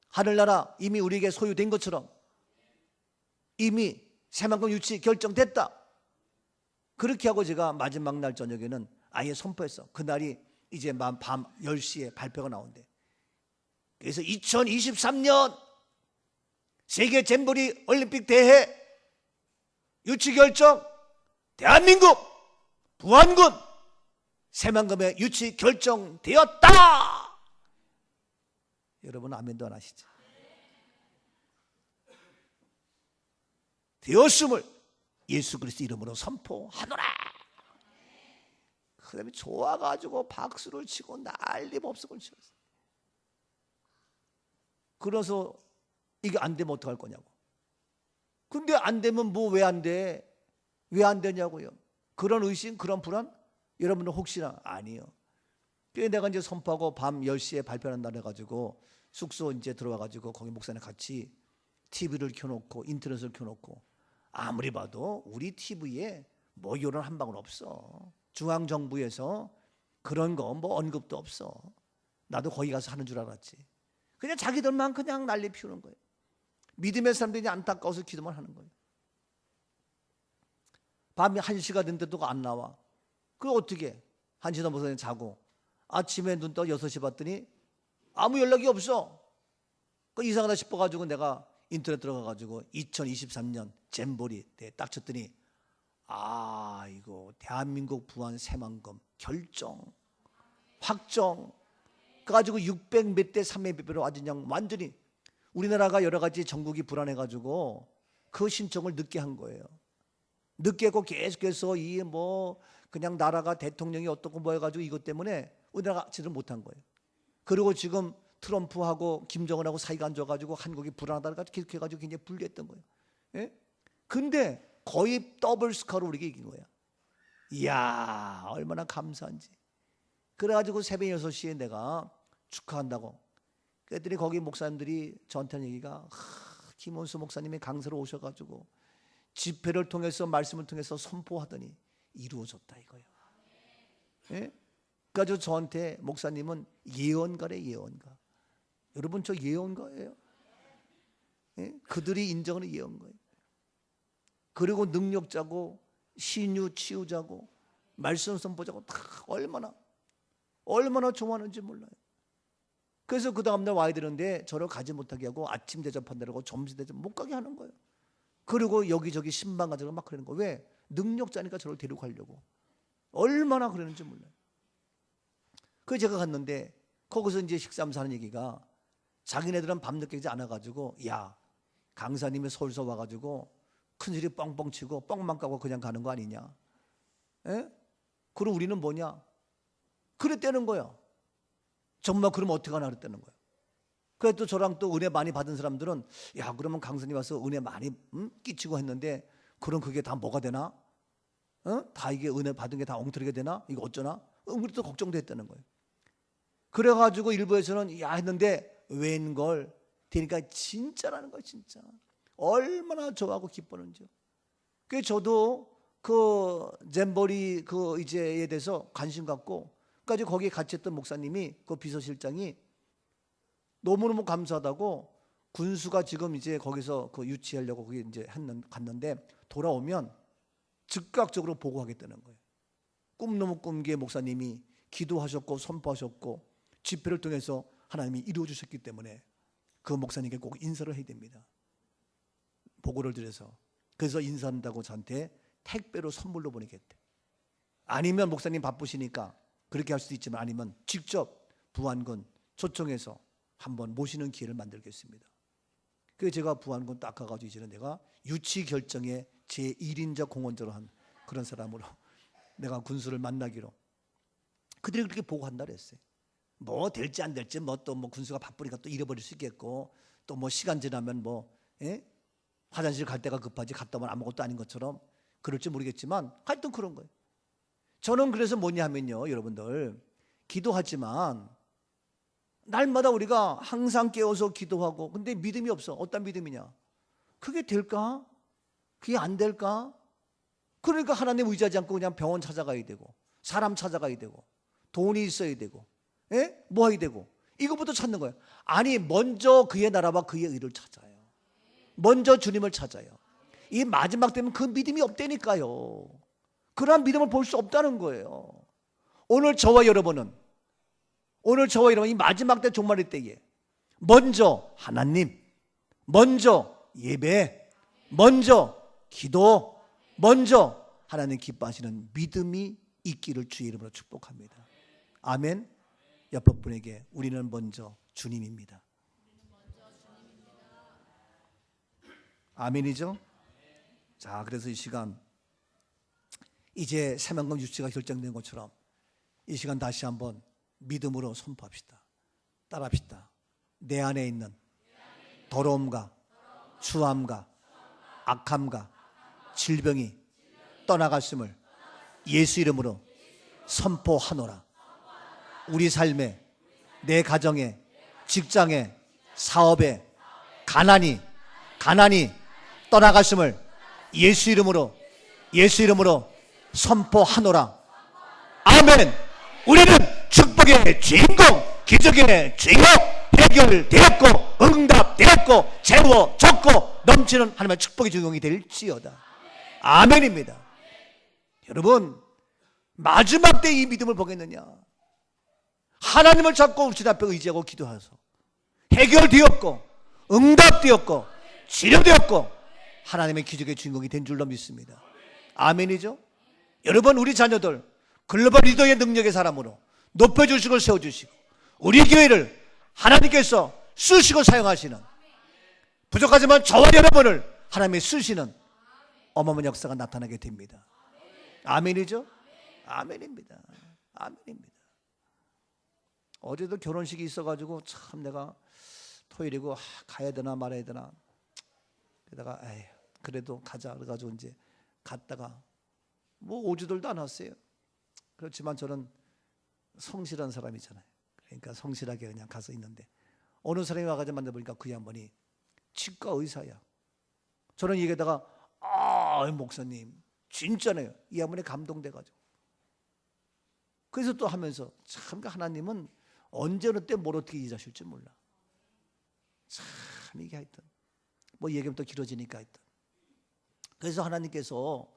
하늘나라 이미 우리에게 소유된 것처럼, 이미 새만금 유치 결정됐다. 그렇게 하고 제가 마지막 날 저녁에는 아예 선포했어. 그날이 이제 밤 10시에 발표가 나온대. 그래서 2023년 세계 잼버리 올림픽 대회 유치 결정, 대한민국 부안군 새만금의 유치 결정되었다. 여러분 아멘도 안 하시죠? 되었음을 예수 그리스도 이름으로 선포하노라. 그 다음에 좋아가지고 박수를 치고 난리 법석을 치었어요. 그래서 이게 안 되면 어떡할 거냐고. 근데 안 되면 뭐 왜 안 돼? 왜 안 되냐고요. 그런 의심, 그런 불안? 여러분은 혹시나 아니요. 그래서 내가 이제 선포하고 밤 10시에 발표한다 해가지고 숙소 이제 들어와가지고 거기 목사님 같이 TV를 켜놓고 인터넷을 켜놓고 아무리 봐도 우리 TV에 뭐 이런 한 방울 없어. 중앙정부에서 그런 거 뭐 언급도 없어. 나도 거기 가서 하는 줄 알았지. 그냥 자기들만 그냥 난리 피우는 거예요. 믿음의 사람들이 안타까워서 기도만 하는 거예요. 밤이 1시가 됐는데도 안 나와. 그럼 어떻게? 1시 넘어서 자고 아침에 눈 떠 6시 봤더니 아무 연락이 없어. 그 이상하다 싶어가지고 내가 인터넷 들어가가지고 2023년 잼버리 때 딱 쳤더니 아 이거 대한민국 부안 새만금 결정 확정 가지고 600 몇 대 300몇 배로 아주 그냥 완전히 우리나라가 여러 가지 전국이 불안해가지고 그 신청을 늦게 한 거예요. 늦게 했고 계속해서 이 뭐 그냥 나라가 대통령이 어떻고 뭐 해가지고 이것 때문에 우리나라가 제대로 못한 거예요. 그리고 지금 트럼프하고 김정은하고 사이가 안 좋아가지고 한국이 불안하다가 계속 해가지고 굉장히 불리했던 거예요. 예? 근데 거의 더블 스코어로 우리가 이긴 거야. 이야 얼마나 감사한지. 그래가지고 새벽 6시에 내가 축하한다고 그랬더니 거기 목사님들이 저한테 하는 얘기가 김원수 목사님이 강사로 오셔가지고 집회를 통해서 말씀을 통해서 선포하더니 이루어졌다 이거예요. 예? 그래가지고 저한테 목사님은 예언가래 예언가. 여러분 저 예언가예요. 예? 그들이 인정하는 예언가예요. 그리고 능력자고 신유 치유자고 말씀 선포자고 다 얼마나 좋아하는지 몰라요. 그래서 그 다음날 와야 되는데 저를 가지 못하게 하고 아침 대접한다고 점심 대접 못 가게 하는 거예요. 그리고 여기저기 신방 가지고 막 그러는 거예요. 왜? 능력자니까 저를 데리고 가려고. 얼마나 그러는지 몰라요. 그래서 제가 갔는데 거기서 이제 식사하면서 하는 얘기가 자기네들은 밤늦게 이제 안 와가지고 야 강사님이 서울서 와가지고 큰소리 뻥뻥 치고 뻥만 까고 그냥 가는 거 아니냐. 에? 그럼 우리는 뭐냐. 그랬다는 거야. 정말 그러면 어떻게 하나 그랬다는 거야. 그래서 또 저랑 또 은혜 많이 받은 사람들은 야 그러면 강사님 와서 은혜 많이 끼치고 했는데 그럼 그게 다 뭐가 되나? 다 이게 은혜 받은 게 다 엉터리게 되나? 이거 어쩌나? 우리 또 걱정도 했다는 거예요. 그래가지고 일부에서는 야 했는데 웬걸 되니까 진짜라는 거예요. 진짜 얼마나 좋아하고 기뻐하는지요. 그래서 저도 그 잼버리 그 이제에 대해서 관심 갖고 까지 거기에 같이 했던 목사님이 그 비서실장이 너무너무 감사하다고 군수가 지금 이제 거기서 그 유치하려고 거기 이제 갔는데 돌아오면 즉각적으로 보고하겠다는 거예요. 꿈 너무 꾼게 목사님이 기도하셨고 선포하셨고 집회를 통해서 하나님이 이루어 주셨기 때문에 그 목사님께 꼭 인사를 해야 됩니다. 보고를 드려서 그래서 인사한다고 저한테 택배로 선물로 보내겠대. 아니면 목사님 바쁘시니까 그렇게 할 수도 있지만 아니면 직접 부안군 초청해서 한번 모시는 기회를 만들겠습니다. 그래서 제가 부안군 딱 가가지고 이제는 내가 유치 결정에 제 1인자 공헌자로 한 그런 사람으로 내가 군수를 만나기로 그들이 그렇게 보고한다 그랬어요. 뭐 될지 안 될지 뭐 또 뭐 군수가 바쁘니까 또 잃어버릴 수 있겠고 또 뭐 시간 지나면 뭐 화장실 갈 때가 급하지 갔다 오면 아무것도 아닌 것처럼 그럴지 모르겠지만 하여튼 그런 거예요. 저는 그래서 뭐냐 하면요, 여러분들 기도하지만 날마다 우리가 항상 깨워서 기도하고 근데 믿음이 없어. 어떤 믿음이냐? 그게 될까? 그게 안 될까? 그러니까 하나님 의지하지 않고 그냥 병원 찾아가야 되고 사람 찾아가야 되고 돈이 있어야 되고 뭐 해야 되고 이것부터 찾는 거예요. 아니 먼저 그의 나라와 그의 의를 찾아요. 먼저 주님을 찾아요. 이 마지막 되면 그 믿음이 없다니까요. 그러한 믿음을 볼 수 없다는 거예요. 오늘 저와 여러분은 이 마지막 때 종말일 때에 먼저 하나님, 먼저 예배, 먼저 기도, 먼저 하나님 기뻐하시는 믿음이 있기를 주의 이름으로 축복합니다. 아멘. 옆 분에게 우리는 먼저 주님입니다. 아멘이죠? 자, 그래서 이 시간 이제 새만금 유치가 결정된 것처럼 이 시간 다시 한번 믿음으로 선포합시다. 따라합시다. 내 안에 있는 더러움과 추함과 악함과 질병이 떠나갔음을 예수 이름으로 선포하노라. 우리 삶에, 내 가정에, 직장에, 사업에 가난이 떠나갔음을 예수 이름으로 선포하노라. 아멘. 우리는 축복의 주인공, 기적의 주인공, 해결되었고 응답되었고 채워졌고 넘치는 하나님의 축복의 주인공이 될지어다. 아멘입니다. 여러분, 마지막 때 이 믿음을 보겠느냐? 하나님을 잡고 주님 앞에 의지하고 기도해서 해결되었고 응답되었고 치료되었고 하나님의 기적의 주인공이 된 줄로 믿습니다. 아멘이죠? 여러분, 우리 자녀들 글로벌 리더의 능력의 사람으로 높여주시고 세워주시고 우리 교회를 하나님께서 쓰시고 사용하시는, 부족하지만 저와 여러분을 하나님이 쓰시는 어마어마한 역사가 나타나게 됩니다. 아멘이죠? 아멘입니다. 아멘입니다. 어제도 결혼식이 있어가지고 참 내가 토요일이고 가야 되나 말아야 되나, 그러다가 그래도 가자 그래가지고 이제 갔다가 뭐 오지들도 안 왔어요. 그렇지만 저는 성실한 사람이잖아요. 그러니까 성실하게 그냥 가서 있는데 어느 사람이 와가지고 만나보니까 그 양반이 치과 의사야. 저는 얘기하다가 목사님 진짜네요. 이 양반이 감동돼가지고 그래서 또 하면서 참 하나님은 언제 어느 때 뭘 어떻게 일하실지 몰라. 참 이게 하여튼 뭐 얘기하면 또 길어지니까 하여튼 그래서 하나님께서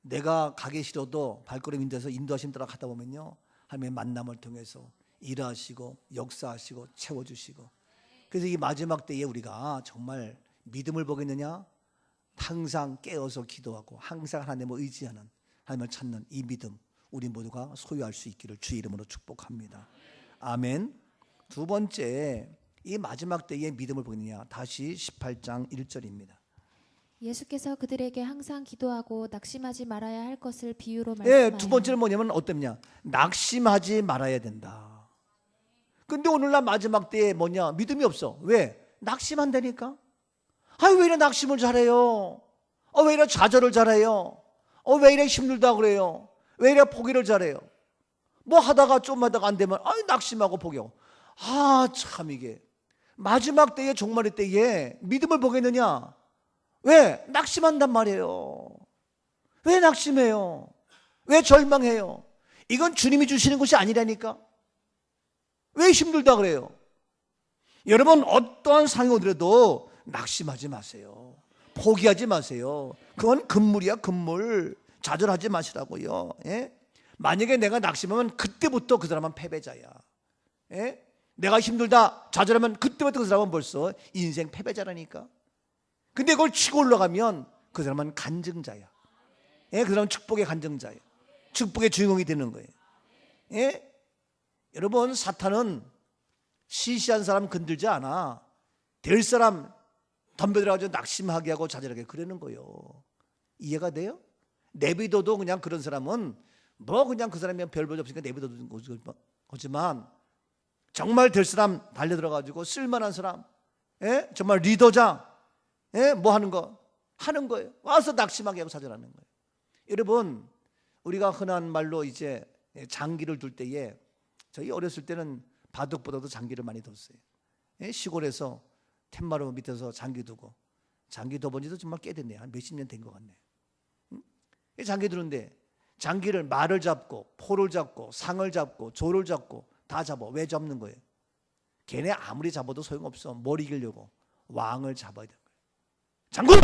내가 가기 싫어도 발걸음 인도해서 인도하심 따라 가다 보면요 하나님의 만남을 통해서 일하시고 역사하시고 채워주시고, 그래서 이 마지막 때에 우리가 정말 믿음을 보겠느냐? 항상 깨어서 기도하고 항상 하나님을 의지하는, 하나님을 찾는 이 믿음 우리 모두가 소유할 수 있기를 주의 이름으로 축복합니다. 아멘. 두 번째, 이 마지막 때의 믿음을 보겠느냐? 다시 18장 1절입니다.
예수께서 그들에게 항상 기도하고 낙심하지 말아야 할 것을 비유로 말씀하여.
두 번째는 뭐냐면 어땠냐? 낙심하지 말아야 된다. 근데 오늘날 마지막 때에 뭐냐? 믿음이 없어. 왜? 낙심한다니까. 왜 이래 낙심을 잘해요? 왜 이래 좌절을 잘해요? 왜 이래 힘들다 그래요? 왜 이래 포기를 잘해요? 뭐 하다가 좀 하다가 안 되면 낙심하고 포기하고. 참 이게 마지막 때에 종말의 때에 믿음을 보겠느냐? 왜? 낙심한단 말이에요. 왜 낙심해요? 왜 절망해요? 이건 주님이 주시는 것이 아니라니까. 왜 힘들다 그래요? 여러분, 어떠한 상황이 오더라도 낙심하지 마세요. 포기하지 마세요. 그건 금물이야, 금물. 좌절하지 마시라고요. 만약에 내가 낙심하면 그때부터 그 사람은 패배자야. 내가 힘들다 좌절하면 그때부터 그 사람은 벌써 인생 패배자라니까. 근데 그걸 치고 올라가면 그 사람은 간증자야. 그 사람은 축복의 간증자야. 축복의 주인공이 되는 거예요. 여러분, 사탄은 시시한 사람 건들지 않아. 될 사람 덤벼들어가지고 낙심하게 하고 좌절하게 그러는 거예요. 이해가 돼요? 내비둬도 그냥 그런 사람은 뭐 그냥 그 사람이 별 볼 없으니까 내버려두는 거지만 정말 될 사람 달려들어가지고 쓸만한 사람, 예? 정말 리더자, 예? 뭐 하는 거예요. 와서 낙심하게 하고 사절하는 거예요. 여러분, 우리가 흔한 말로 이제 장기를 둘 때에, 저희 어렸을 때는 바둑보다도 장기를 많이 뒀어요. 예? 시골에서 텐마루 밑에서 장기 두고, 장기 둬본 지도 정말 꽤 됐네요. 한 몇십 년 된 것 같네요. 장기 두는데 장기를 말을 잡고 포를 잡고 상을 잡고 조를 잡고 다 잡아. 왜 잡는 거예요? 걔네 아무리 잡아도 소용없어. 뭘 이기려고? 왕을 잡아야 되는 거예요. 장군!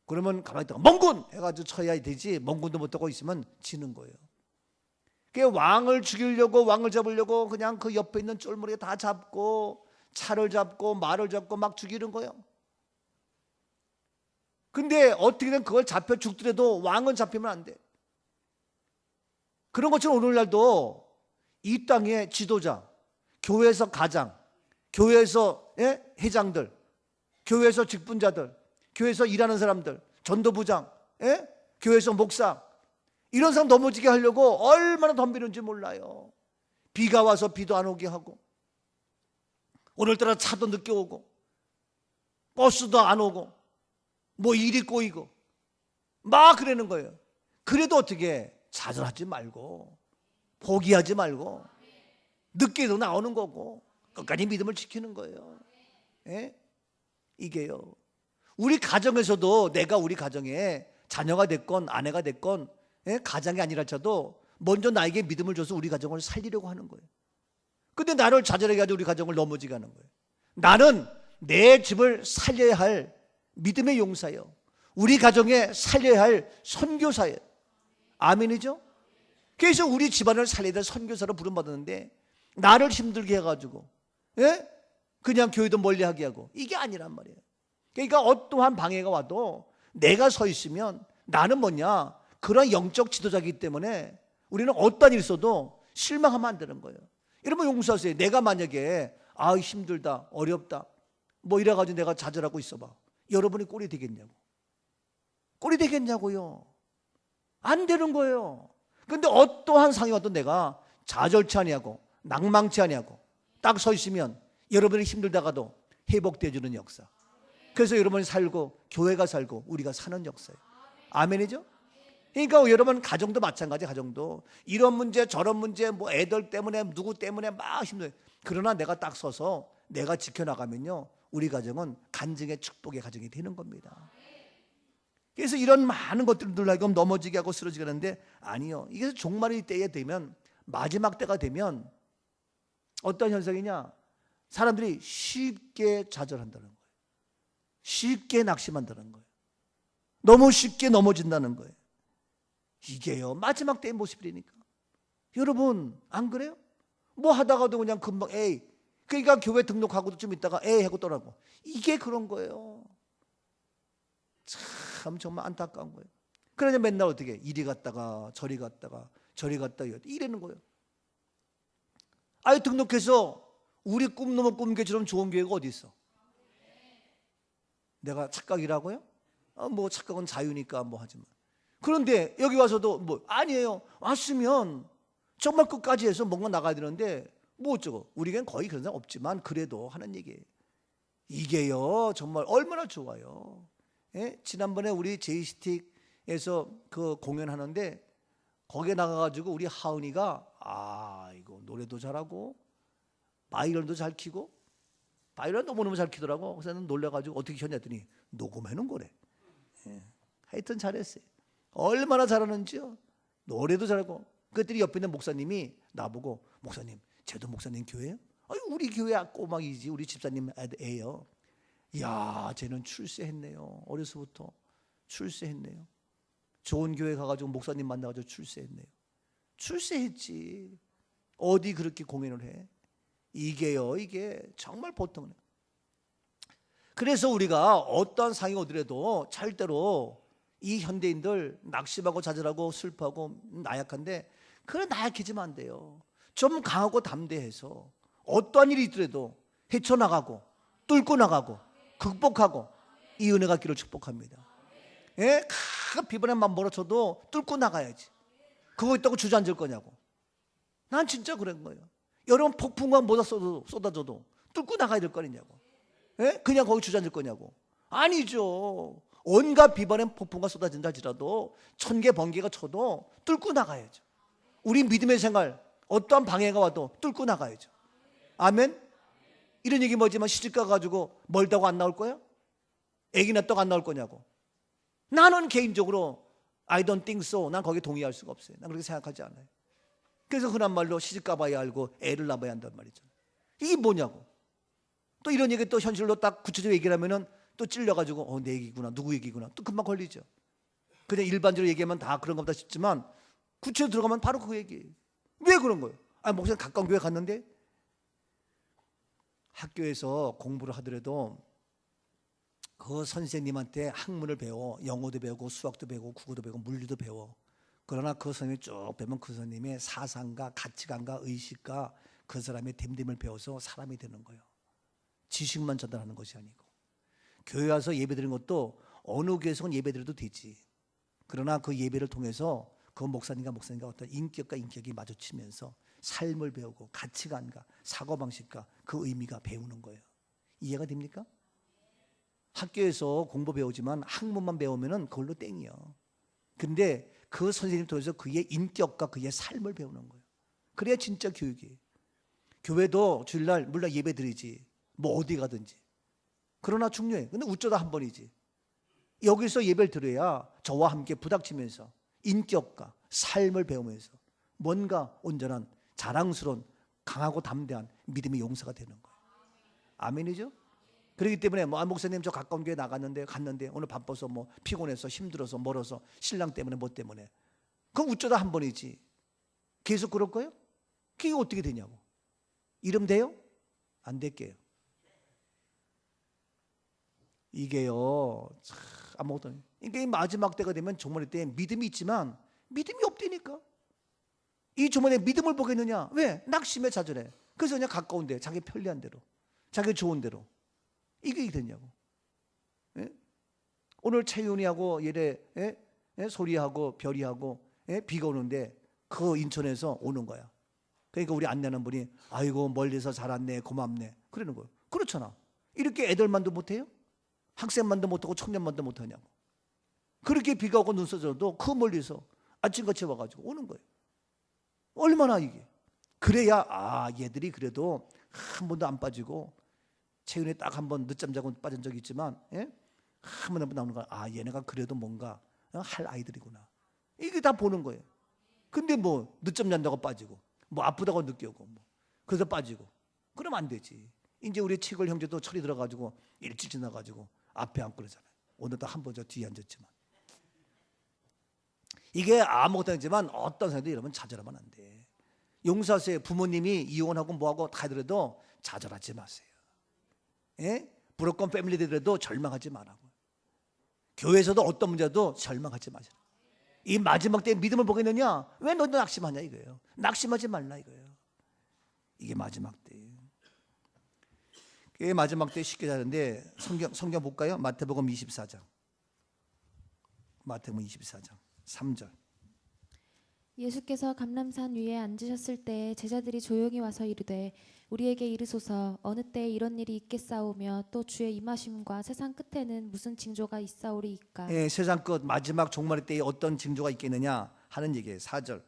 그러면 가만히 있다가 멍군! 해가지고 쳐야 되지. 멍군도 못하고 있으면 지는 거예요. 그 왕을 죽이려고, 왕을 잡으려고 그냥 그 옆에 있는 쫄무리에 다 잡고 차를 잡고 말을 잡고 막 죽이는 거예요. 근데 어떻게든 그걸 잡혀 죽더라도 왕은 잡히면 안 돼. 그런 것처럼 오늘날도 이 땅의 지도자, 교회에서 가장, 교회에서 회장들, 교회에서 직분자들, 교회에서 일하는 사람들, 전도부장, 교회에서 목사, 이런 사람 넘어지게 하려고 얼마나 덤비는지 몰라요. 비가 와서 비도 안 오게 하고, 오늘따라 차도 늦게 오고, 버스도 안 오고, 뭐 일이 꼬이고 막 그러는 거예요. 그래도 어떻게 좌절하지 말고 포기하지 말고 늦게도 나오는 거고 끝까지 믿음을 지키는 거예요. 예? 이게요. 우리 가정에서도 내가 우리 가정에 자녀가 됐건 아내가 됐건 가장이 아니랄지라도 먼저 나에게 믿음을 줘서 우리 가정을 살리려고 하는 거예요. 근데 나를 좌절하게 가지고 우리 가정을 넘어지게 하는 거예요. 나는 내 집을 살려야 할 믿음의 용사요. 우리 가정에 살려야 할 선교사예요. 아멘이죠? 그래서 우리 집안을 살려야 될 선교사로 부름받았는데 나를 힘들게 해가지고 그냥 교회도 멀리하게 하고 이게 아니란 말이에요. 그러니까 어떠한 방해가 와도 내가 서 있으면 나는 뭐냐? 그런 영적 지도자이기 때문에 우리는 어떤 일 있어도 실망하면 안 되는 거예요. 여러분 용서하세요. 내가 만약에 힘들다, 어렵다 뭐 이래가지고 내가 좌절하고 있어봐. 여러분이 꼴이 되겠냐고. 꼴이 되겠냐고요. 안 되는 거예요. 근데 어떠한 상황이 와도 내가 좌절치 아니하고 낭망치 아니하고 딱 서 있으면 여러분이 힘들다가도 회복되어 주는 역사. 그래서 여러분이 살고 교회가 살고 우리가 사는 역사예요. 아멘이죠? 그러니까 여러분 가정도 마찬가지. 가정도 이런 문제 저런 문제 뭐 애들 때문에 누구 때문에 막 힘들어요. 그러나 내가 딱 서서 내가 지켜나가면요 우리 가정은 간증의 축복의 가정이 되는 겁니다. 그래서 이런 많은 것들을 놀라고 넘어지게 하고 쓰러지게 하는데 아니요. 이게 종말의 때에 되면 마지막 때가 되면 어떤 현상이냐? 사람들이 쉽게 좌절한다는 거예요. 쉽게 낙심한다는 거예요. 너무 쉽게 넘어진다는 거예요. 이게요 마지막 때의 모습이니까. 여러분 안 그래요? 뭐 하다가도 그냥 금방 그러니까 교회 등록하고도 좀 있다가 하고 떠나고 이게 그런 거예요. 참 정말 안타까운 거예요. 그러냐 맨날 어떻게 이리 갔다가 저리 갔다가 이러는 거예요. 등록해서 우리 꿈 넘어 꿈교처럼 좋은 교회가 어디 있어? 내가 착각이라고요? 뭐 착각은 자유니까 뭐 하지만. 그런데 여기 와서도 뭐 아니에요. 왔으면 정말 끝까지 해서 뭔가 나가야 되는데 뭐 어쩌고. 우리에겐 거의 그런 사람 없지만 그래도 하는 얘기예요. 이게요 정말 얼마나 좋아요. 지난번에 우리 제이스틱에서 그 공연하는데 거기에 나가가지고 우리 하은이가 이거 노래도 잘하고 바이올린도 잘 키고 바이올린 너무너무 잘 키더라고. 그래서 나는 놀래가지고 어떻게 켰냐 했더니 녹음해놓은 거래. 하여튼 잘했어요. 얼마나 잘하는지요. 노래도 잘하고. 그랬더니 옆에 있는 목사님이 나보고 목사님 쟤도 목사님 교회예요? 우리 교회 꼬막이지. 우리 집사님 애예요. 이야 쟤는 출세했네요. 어려서부터 출세했네요. 좋은 교회 가가지고 목사님 만나가지고 출세했네요. 출세했지. 어디 그렇게 공연을 해? 이게 정말 보통은. 그래서 우리가 어떠한 상황이 오더라도 절대로 이 현대인들 낙심하고 좌절하고 슬퍼하고 나약한데 그래 나약해지면 안 돼요. 좀 강하고 담대해서 어떠한 일이 있더라도 헤쳐나가고 뚫고 나가고 극복하고 이 은혜가 있기를 축복합니다. 차가 비바람만 몰아쳐도 뚫고 나가야지. 그거 있다고 주저앉을 거냐고. 난 진짜 그런 거예요. 여러분 폭풍과 모자 쏟아져도 뚫고 나가야 될 거 아니냐고. 예? 그냥 거기 주저앉을 거냐고. 아니죠. 온갖 비바람 폭풍과 쏟아진다 할지라도 천개 번개가 쳐도 뚫고 나가야죠. 우리 믿음의 생활 어떠한 방해가 와도 뚫고 나가야죠. 아멘. 이런 얘기 뭐지만 시집가 가지고 멀다고 안 나올 거야? 애기 낳았다고 안 나올 거냐고. 나는 개인적으로 I don't think so. 난 거기에 동의할 수가 없어요. 난 그렇게 생각하지 않아요. 그래서 흔한 말로 시집가 봐야 알고 애를 낳아야 한단 말이죠. 이게 뭐냐고. 또 이런 얘기 또 현실로 딱 구체적으로 얘기를 하면은 또 찔려가지고 내 얘기구나, 누구 얘기구나, 또 금방 걸리죠. 그냥 일반적으로 얘기하면 다 그런 겁니다 싶지만 구체로 들어가면 바로 그 얘기예요. 왜 그런 거예요? 목사님 가까운 교회 갔는데 학교에서 공부를 하더라도 그 선생님한테 학문을 배워. 영어도 배우고 수학도 배우고 국어도 배우고 물리도 배워. 그러나 그 선생님이 쭉 배우면 그 선생님의 사상과 가치관과 의식과 그 사람의 됨됨을 배워서 사람이 되는 거예요. 지식만 전달하는 것이 아니고. 교회 와서 예배드리는 것도 어느 교회에서는 예배드려도 되지. 그러나 그 예배를 통해서 그 목사님과 어떤 인격과 인격이 마주치면서 삶을 배우고 가치관과 사고방식과 그 의미가 배우는 거예요. 이해가 됩니까? 학교에서 공부 배우지만 학문만 배우면 그걸로 땡이요. 근데 그 선생님 통해서 그의 인격과 그의 삶을 배우는 거예요. 그래야 진짜 교육이에요. 교회도 주일날 물론 예배 드리지. 뭐 어디 가든지. 그러나 중요해. 근데 어쩌다 한 번이지. 여기서 예배를 드려야 저와 함께 부닥치면서 인격과 삶을 배우면서 뭔가 온전한 자랑스러운 강하고 담대한 믿음의 용사가 되는 거예요. 아멘이죠? 그렇기 때문에 목사님 저 가까운 교회 갔는데 오늘 바빠서 피곤해서 힘들어서 멀어서 신랑 때문에 뭐 때문에 그건 어쩌다 한 번이지. 계속 그럴 거예요? 그게 어떻게 되냐고. 이름 돼요? 안 될게요. 이게요 아무것도 아니에요. 그러니까 이 마지막 때가 되면 정말 이때 믿음이 있지만 믿음이 없다니까. 이 조문에 믿음을 보겠느냐? 왜? 낙심에 좌절해. 그래서 그냥 가까운 데 자기 편리한 대로 자기 좋은 대로 이게 되냐고. 예? 오늘 채윤이하고 얘네 소리하고 별이하고 비가 오는데 그 인천에서 오는 거야. 그러니까 우리 안내하는 분이 아이고 멀리서 잘 왔네 고맙네 그러는 거예요. 그렇잖아. 이렇게 애들만도 못해요? 학생만도 못하고 청년만도 못하냐고. 그렇게 비가 오고 눈 쏟아져도 그 멀리서 아침같이 와가지고 오는 거예요. 얼마나 이게. 그래야 얘들이 그래도 한 번도 안 빠지고 최근에 딱 한 번 늦잠 자고 빠진 적이 있지만 한 번 나오는 거야. 얘네가 그래도 뭔가 할 아이들이구나. 이게 다 보는 거예요. 근데 늦잠 잔다고 빠지고 아프다고 느끼고 그래서 빠지고 그러면 안 되지. 이제 우리 치걸 형제도 철이 들어가지고 일찍 지나가지고 앞에 앉고 그러잖아요. 오늘도 한 번 저 뒤에 앉았지만 이게 아무것도 아니지만 어떤 사람도 여러분 좌절하면 안 돼. 용서하세요. 부모님이 이혼하고 뭐하고 다 하더라도 좌절하지 마세요. 브로큰 패밀리 되더라도 절망하지 말라고. 교회에서도 어떤 문제도 절망하지 마세요. 이 마지막 때에 믿음을 보겠느냐? 왜 너도 낙심하냐 이거예요. 낙심하지 말라 이거예요. 이게 마지막 때예요. 이게 마지막 때 쉽게 자는데 성경 볼까요? 마태복음 24장. 마태복음 24장 3절.
예수께서 감람산 위에 앉으셨을 때 제자들이 조용히 와서 이르되 우리에게 이르소서 어느 때에 이런 일이 있겠사오며 또 주의 임하심과 세상 끝에는 무슨 징조가 있사오리이까.
세상 끝 마지막 종말의 때에 어떤 징조가 있겠느냐 하는 얘기예요. 4절.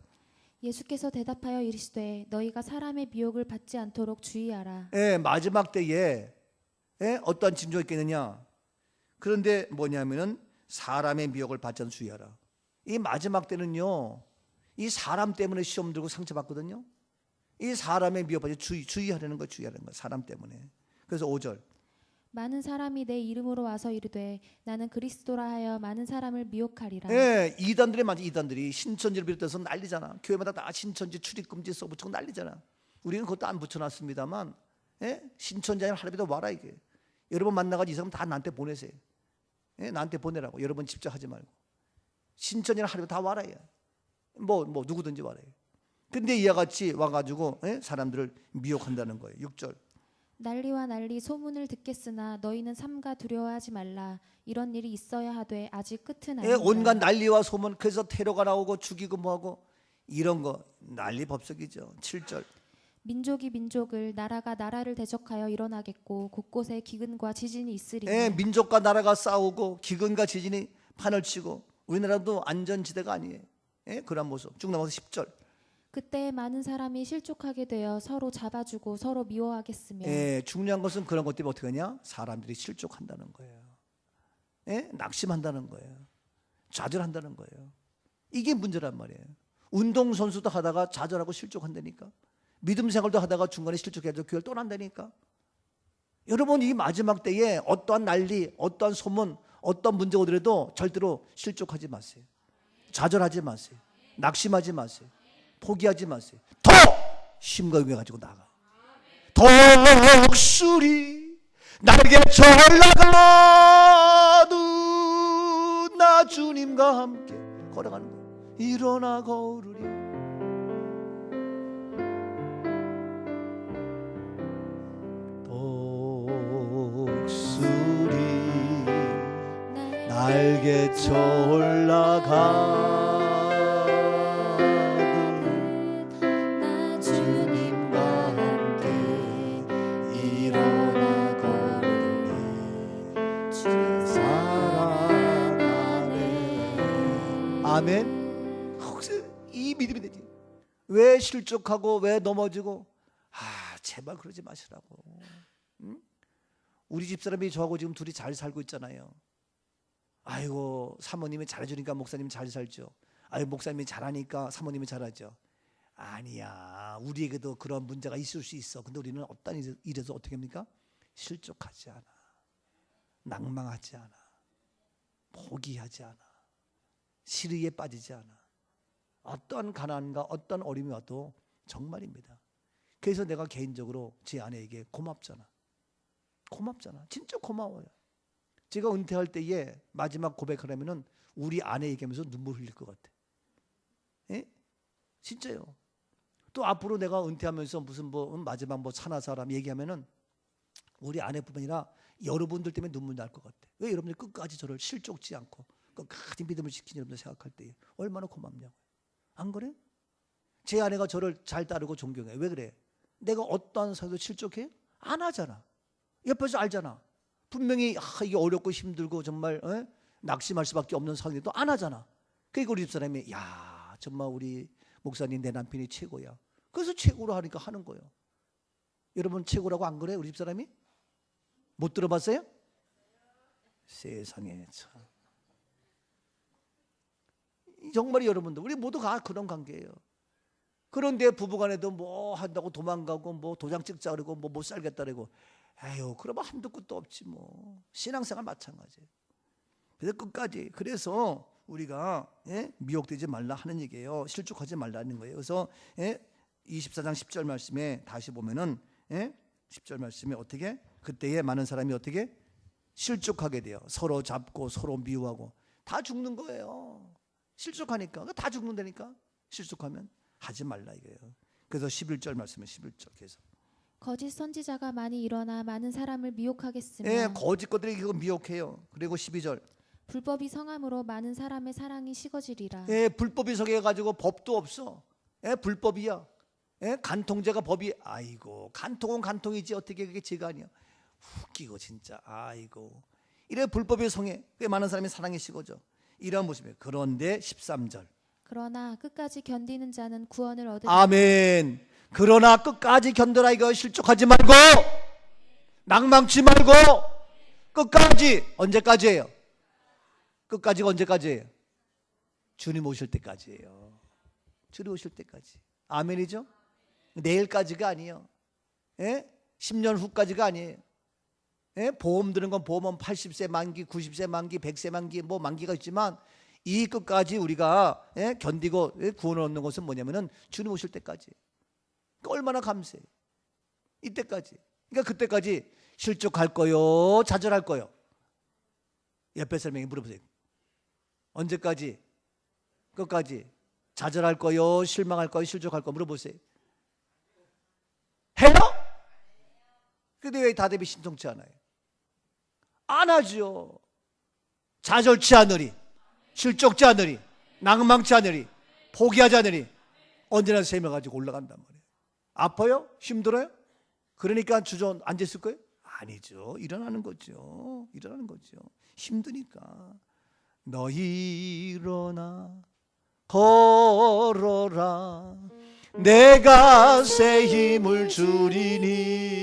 예수께서 대답하여 이르시되 너희가 사람의 미혹을 받지 않도록 주의하라.
마지막 때에 어떤 징조가 있겠느냐. 그런데 뭐냐면은 사람의 미혹을 받지 않도록 주의하라. 이 마지막 때는요. 이 사람 때문에 시험 들고 상처받거든요. 이 사람의 미혹받지 주의하라는 거 주의하라는 거 사람 때문에. 그래서 5절.
많은 사람이 내 이름으로 와서 이르되 나는 그리스도라 하여 많은 사람을 미혹하리라.
이단들이 신천지를 비롯해서 난리잖아. 교회마다 다 신천지 출입금지 써붙이고 난리잖아. 우리는 그것도 안 붙여놨습니다만 신천지 아니면 하나님도 와라 이게. 여러분 만나가지고 이 사람 다 나한테 보내세요. 나한테 보내라고. 여러분 직접 하지 말고. 신천지나 하나님 다 와라. 누구든지 와라. 근데 이와 같이 와가지고 사람들을 미혹한다는 거예요. 6절.
난리와 난리 소문을 듣겠으나 너희는 삼가 두려워하지 말라. 이런 일이 있어야 하되 아직 끝은
예,
아니다.
온갖 난리와 소문, 그래서 테러가 나오고 죽이고 뭐하고 이런 거 난리 법석이죠. 7절.
민족이 민족을 나라가 나라를 대적하여 일어나겠고 곳곳에 기근과 지진이 있으리니
예, 민족과 나라가 싸우고 기근과 지진이 판을 치고 우리나라도 안전지대가 아니에요. 예, 그런 모습. 쭉 넘어서 10절.
그때 많은 사람이 실족하게 되어 서로 잡아주고 서로 미워하겠으며
예, 중요한 것은 그런 것 때문에 어떻게 하냐? 사람들이 실족한다는 거예요. 예, 낙심한다는 거예요. 좌절한다는 거예요. 이게 문제란 말이에요. 운동선수도 하다가 좌절하고 실족한다니까. 믿음 생활도 하다가 중간에 실족해서 교회를 떠난다니까. 여러분, 이 마지막 때에 어떠한 난리, 어떠한 소문, 어떠한 문제가 오더라도 절대로 실족하지 마세요. 좌절하지 마세요. 낙심하지 마세요. 포기하지 마세요. 더 힘과 용기 가지고 나가. 독수리 날개쳐 올라가는 나 주님과 함께 걸어가는 거예요. 일어나 걸으리. 독수리 날개쳐 올라가 아멘. 혹시 이 믿음이 되지. 왜 실족하고 왜 넘어지고? 제발 그러지 마시라고. 응? 우리 집사람이 저하고 지금 둘이 잘 살고 있잖아요. 아이고, 사모님이 잘해주니까 목사님 잘 살죠. 아이고, 목사님이 잘하니까 사모님이 잘하죠. 아니야, 우리에게도 그런 문제가 있을 수 있어. 근데 우리는 어떤 일에서 어떻게 합니까? 실족하지 않아, 낭망하지 않아, 포기하지 않아, 시리에 빠지지 않아. 어떤 가난과 어떤 어려움이 와도 정말입니다. 그래서 내가 개인적으로 제 아내에게 고맙잖아. 진짜 고마워요. 제가 은퇴할 때에 마지막 고백하려면은 우리 아내 얘기하면서 눈물 흘릴 것 같아. 예? 진짜요. 또 앞으로 내가 은퇴하면서 무슨 마지막 차나 사람 얘기하면은 우리 아내뿐만 아니라 여러분들 때문에 눈물 날 것 같아. 왜 여러분들 끝까지 저를 실족지 않고 끝까지 믿음을 지킨 여러분들 생각할 때 얼마나 고맙냐고요. 안 그래? 제 아내가 저를 잘 따르고 존경해. 왜 그래? 내가 어떠한 사회도 실족해? 안 하잖아. 옆에서 알잖아. 분명히 이게 어렵고 힘들고 정말 낙심할 수밖에 없는 상황인데도 안 하잖아. 그러니까 우리 집사람이 야, 정말 우리 목사님 내 남편이 최고야. 그래서 최고로 하니까 하는 거예요. 여러분 최고라고 안 그래? 우리 집사람이? 못 들어봤어요? 세상에 참. 정말 여러분들 우리 모두가 그런 관계예요. 그런데 부부간에도 뭐 한다고 도망가고 뭐 도장 찍자 그러고 뭐 못 살겠다 그러고 에휴 그러면 한도 끝도 없지 뭐. 신앙생활 마찬가지예요. 그래서 끝까지 그래서 우리가 미혹되지 말라 하는 얘기예요. 실족하지 말라는 거예요. 그래서 24장 10절 말씀에 다시 보면은 10절 말씀에 어떻게 그때에 많은 사람이 어떻게 실족하게 돼요. 서로 잡고 서로 미워하고 다 죽는 거예요. 실족하니까 다 죽는다니까. 실족하면 하지 말라 이거예요. 그래서 11절 말씀에 11절 계속
거짓 선지자가 많이 일어나 많은 사람을 미혹하겠으며
거짓 것들이 이거 미혹해요. 그리고 12절
불법이 성함으로 많은 사람의 사랑이 식어지리라.
불법이 성해가지고 법도 없어. 불법이야. 간통죄가 법이 아이고 간통은 간통이지 어떻게 그게 죄가 아니야. 웃기고 진짜 아이고 이래 불법이 성해 꽤 많은 사람이 사랑이 식어져. 이런 모습이에요. 그런데 13절
그러나 끝까지 견디는 자는 구원을 얻으리라.
아멘. 그러나 끝까지 견뎌라 이거. 실족하지 말고 낭망치 말고 끝까지. 언제까지예요? 끝까지가 언제까지예요? 주님 오실 때까지예요. 주님 오실 때까지. 아멘이죠? 내일까지가 아니에요. 10년 후까지가 아니에요. 보험 드는 건 보험은 80세 만기, 90세 만기, 100세 만기 뭐 만기가 있지만 이 끝까지 우리가 견디고 구원을 얻는 것은 뭐냐면은 주님 오실 때까지. 그러니까 얼마나 감사해. 이때까지. 그러니까 그때까지 실족할 거요, 좌절할 거요. 옆에 사람에게 물어보세요. 언제까지? 끝까지. 좌절할 거요, 실망할 거요, 실족할 거요 물어보세요. 해요? 근데 왜 다윗이 신통치 않아요? 안 하죠. 좌절치 않으리, 실족지 않으리, 낭망치 않으리, 포기하지 않으리, 언제나 셈을 가지고 올라간단 말이에요. 아파요? 힘들어요? 그러니까 주저 앉았을 거예요? 아니죠. 일어나는 거죠. 일어나는 거죠. 힘드니까. 너희 일어나 걸어라, 내가 새 힘을 주리니.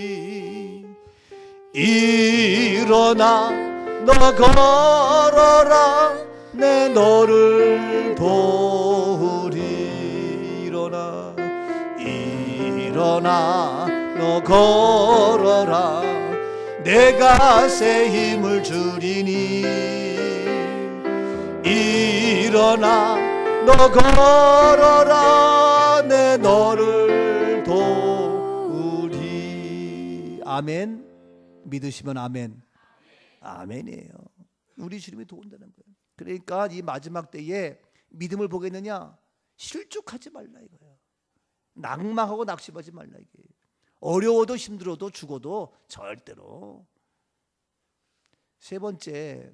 일어나 너 걸어라, 내 너를 도우리. 일어나 일어나 너 걸어라, 내가 새 힘을 주리니. 일어나 너 걸어라, 내 너를 도우리. 아멘. 믿으시면 아멘. 아멘이에요. 우리 주님이 도운다는 거예요. 그러니까 이 마지막 때에 믿음을 보겠느냐? 실족하지 말라 이거예요. 낭망하고 낙심하지 말라 이게. 어려워도 힘들어도 죽어도 절대로. 세 번째,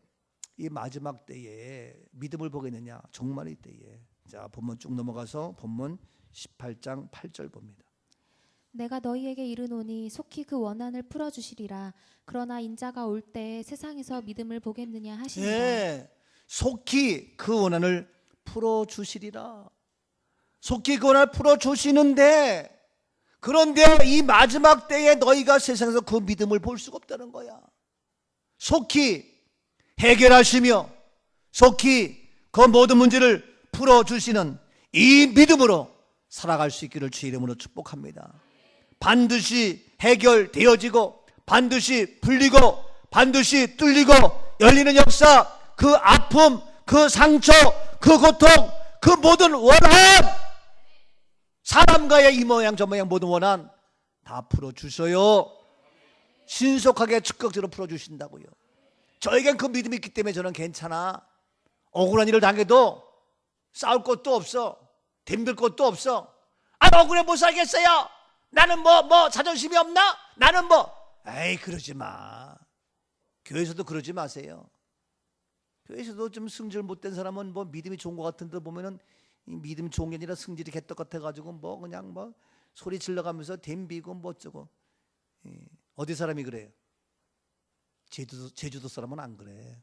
이 마지막 때에 믿음을 보겠느냐? 종말의 때에. 자, 본문 쭉 넘어가서 본문 18장 8절 봅니다.
내가 너희에게 이르노니 속히 그 원한을 풀어주시리라. 그러나 인자가 올 때에 세상에서 믿음을 보겠느냐 하시니라.
네, 속히 그 원한을 풀어주시리라. 속히 그 원한을 풀어주시는데, 그런데 이 마지막 때에 너희가 세상에서 그 믿음을 볼 수가 없다는 거야. 속히 해결하시며 속히 그 모든 문제를 풀어주시는 이 믿음으로 살아갈 수 있기를 주의 이름으로 축복합니다. 반드시 해결되어지고 반드시 풀리고 반드시 뚫리고 열리는 역사, 그 아픔, 그 상처, 그 고통, 그 모든 원한, 사람과의 이 모양 저 모양 모든 원한 다 풀어주셔요. 신속하게 즉각적으로 풀어주신다고요. 저에겐 그 믿음이 있기 때문에 저는 괜찮아. 억울한 일을 당해도 싸울 것도 없어, 덤빌 것도 없어. 아, 억울해 못 살겠어요. 나는 뭐 자존심이 없나? 나는 에이, 그러지 마. 교회에서도 그러지 마세요. 교회에서도 좀 승질 못된 사람은 믿음이 좋은 것 같은데 보면은 이 믿음 좋은 게 아니라 승질이 개떡 같아가지고 그냥 소리 질러가면서 덤비고 어쩌고. 어디 사람이 그래요? 제주도 사람은 안 그래.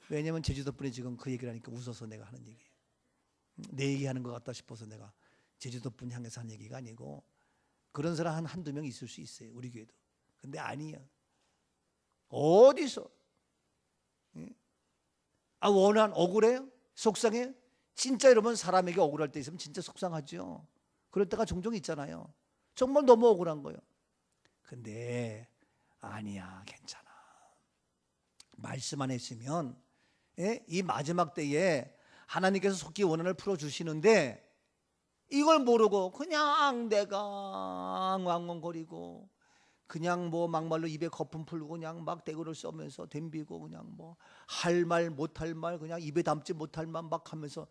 왜냐면 제주도 분이 지금 그 얘기를 하니까 웃어서 내가 하는 얘기예요. 내 얘기하는 것 같다 싶어서 내가 제주도 분 향해서 한 얘기가 아니고, 그런 사람 한두 명 있을 수 있어요, 우리 교회도. 근데 아니야. 어디서? 원한 억울해요? 속상해요? 진짜 여러분, 사람에게 억울할 때 있으면 진짜 속상하죠. 그럴 때가 종종 있잖아요. 정말 너무 억울한 거예요. 근데 아니야, 괜찮아. 말씀 안 했으면 이 마지막 때에 하나님께서 속히 원한을 풀어주시는데, 이걸 모르고 그냥 내가 왕왕거리고 그냥 막말로 입에 거품 풀고 그냥 막 떼구를 써면서 덤비고 그냥 할 말 못할 말 그냥 입에 담지 못할 말 막 하면서,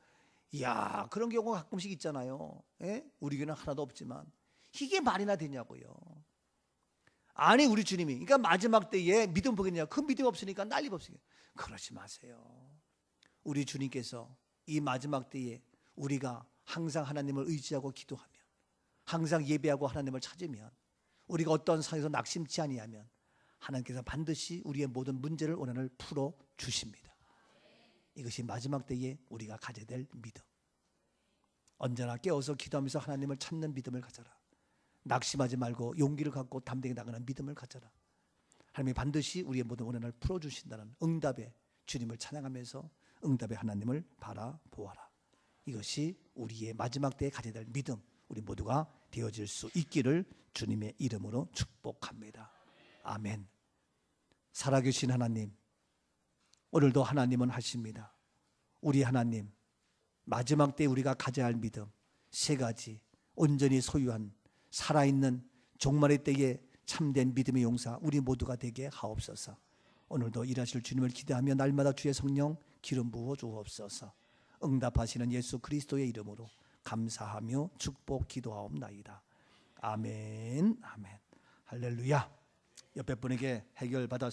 이야, 그런 경우가 가끔씩 있잖아요. 우리 교회는 하나도 없지만 이게 말이나 되냐고요. 아니, 우리 주님이 그러니까 마지막 때에 믿음 보겠냐? 그 믿음 없으니까 난리 없으니까. 그러지 마세요. 우리 주님께서 이 마지막 때에 우리가 항상 하나님을 의지하고 기도하면, 항상 예배하고 하나님을 찾으면, 우리가 어떤 상황에서 낙심치 아니하면 하나님께서 반드시 우리의 모든 문제를 원한을 풀어 주십니다. 이것이 마지막 때에 우리가 가져야 될 믿음. 언제나 깨어서 기도하면서 하나님을 찾는 믿음을 가져라. 낙심하지 말고 용기를 갖고 담대히 나가는 믿음을 가져라. 하나님이 반드시 우리의 모든 원한을 풀어주신다는 응답의 주님을 찬양하면서 응답의 하나님을 바라보아라. 이것이 우리의 마지막 때에 가져야 될 믿음, 우리 모두가 되어질 수 있기를 주님의 이름으로 축복합니다. 아멘. 살아계신 하나님, 오늘도 하나님은 하십니다. 우리 하나님, 마지막 때에 우리가 가져야 할 믿음 세 가지, 온전히 소유한 살아있는 종말의 때에 참된 믿음의 용사 우리 모두가 되게 하옵소서. 오늘도 일하실 주님을 기대하며 날마다 주의 성령 기름 부어 주옵소서. 응답하시는 예수 그리스도의 이름으로 감사하며 축복 기도하옵나이다. 아멘, 아멘. 할렐루야. 옆에 분에게 해결받았습니다.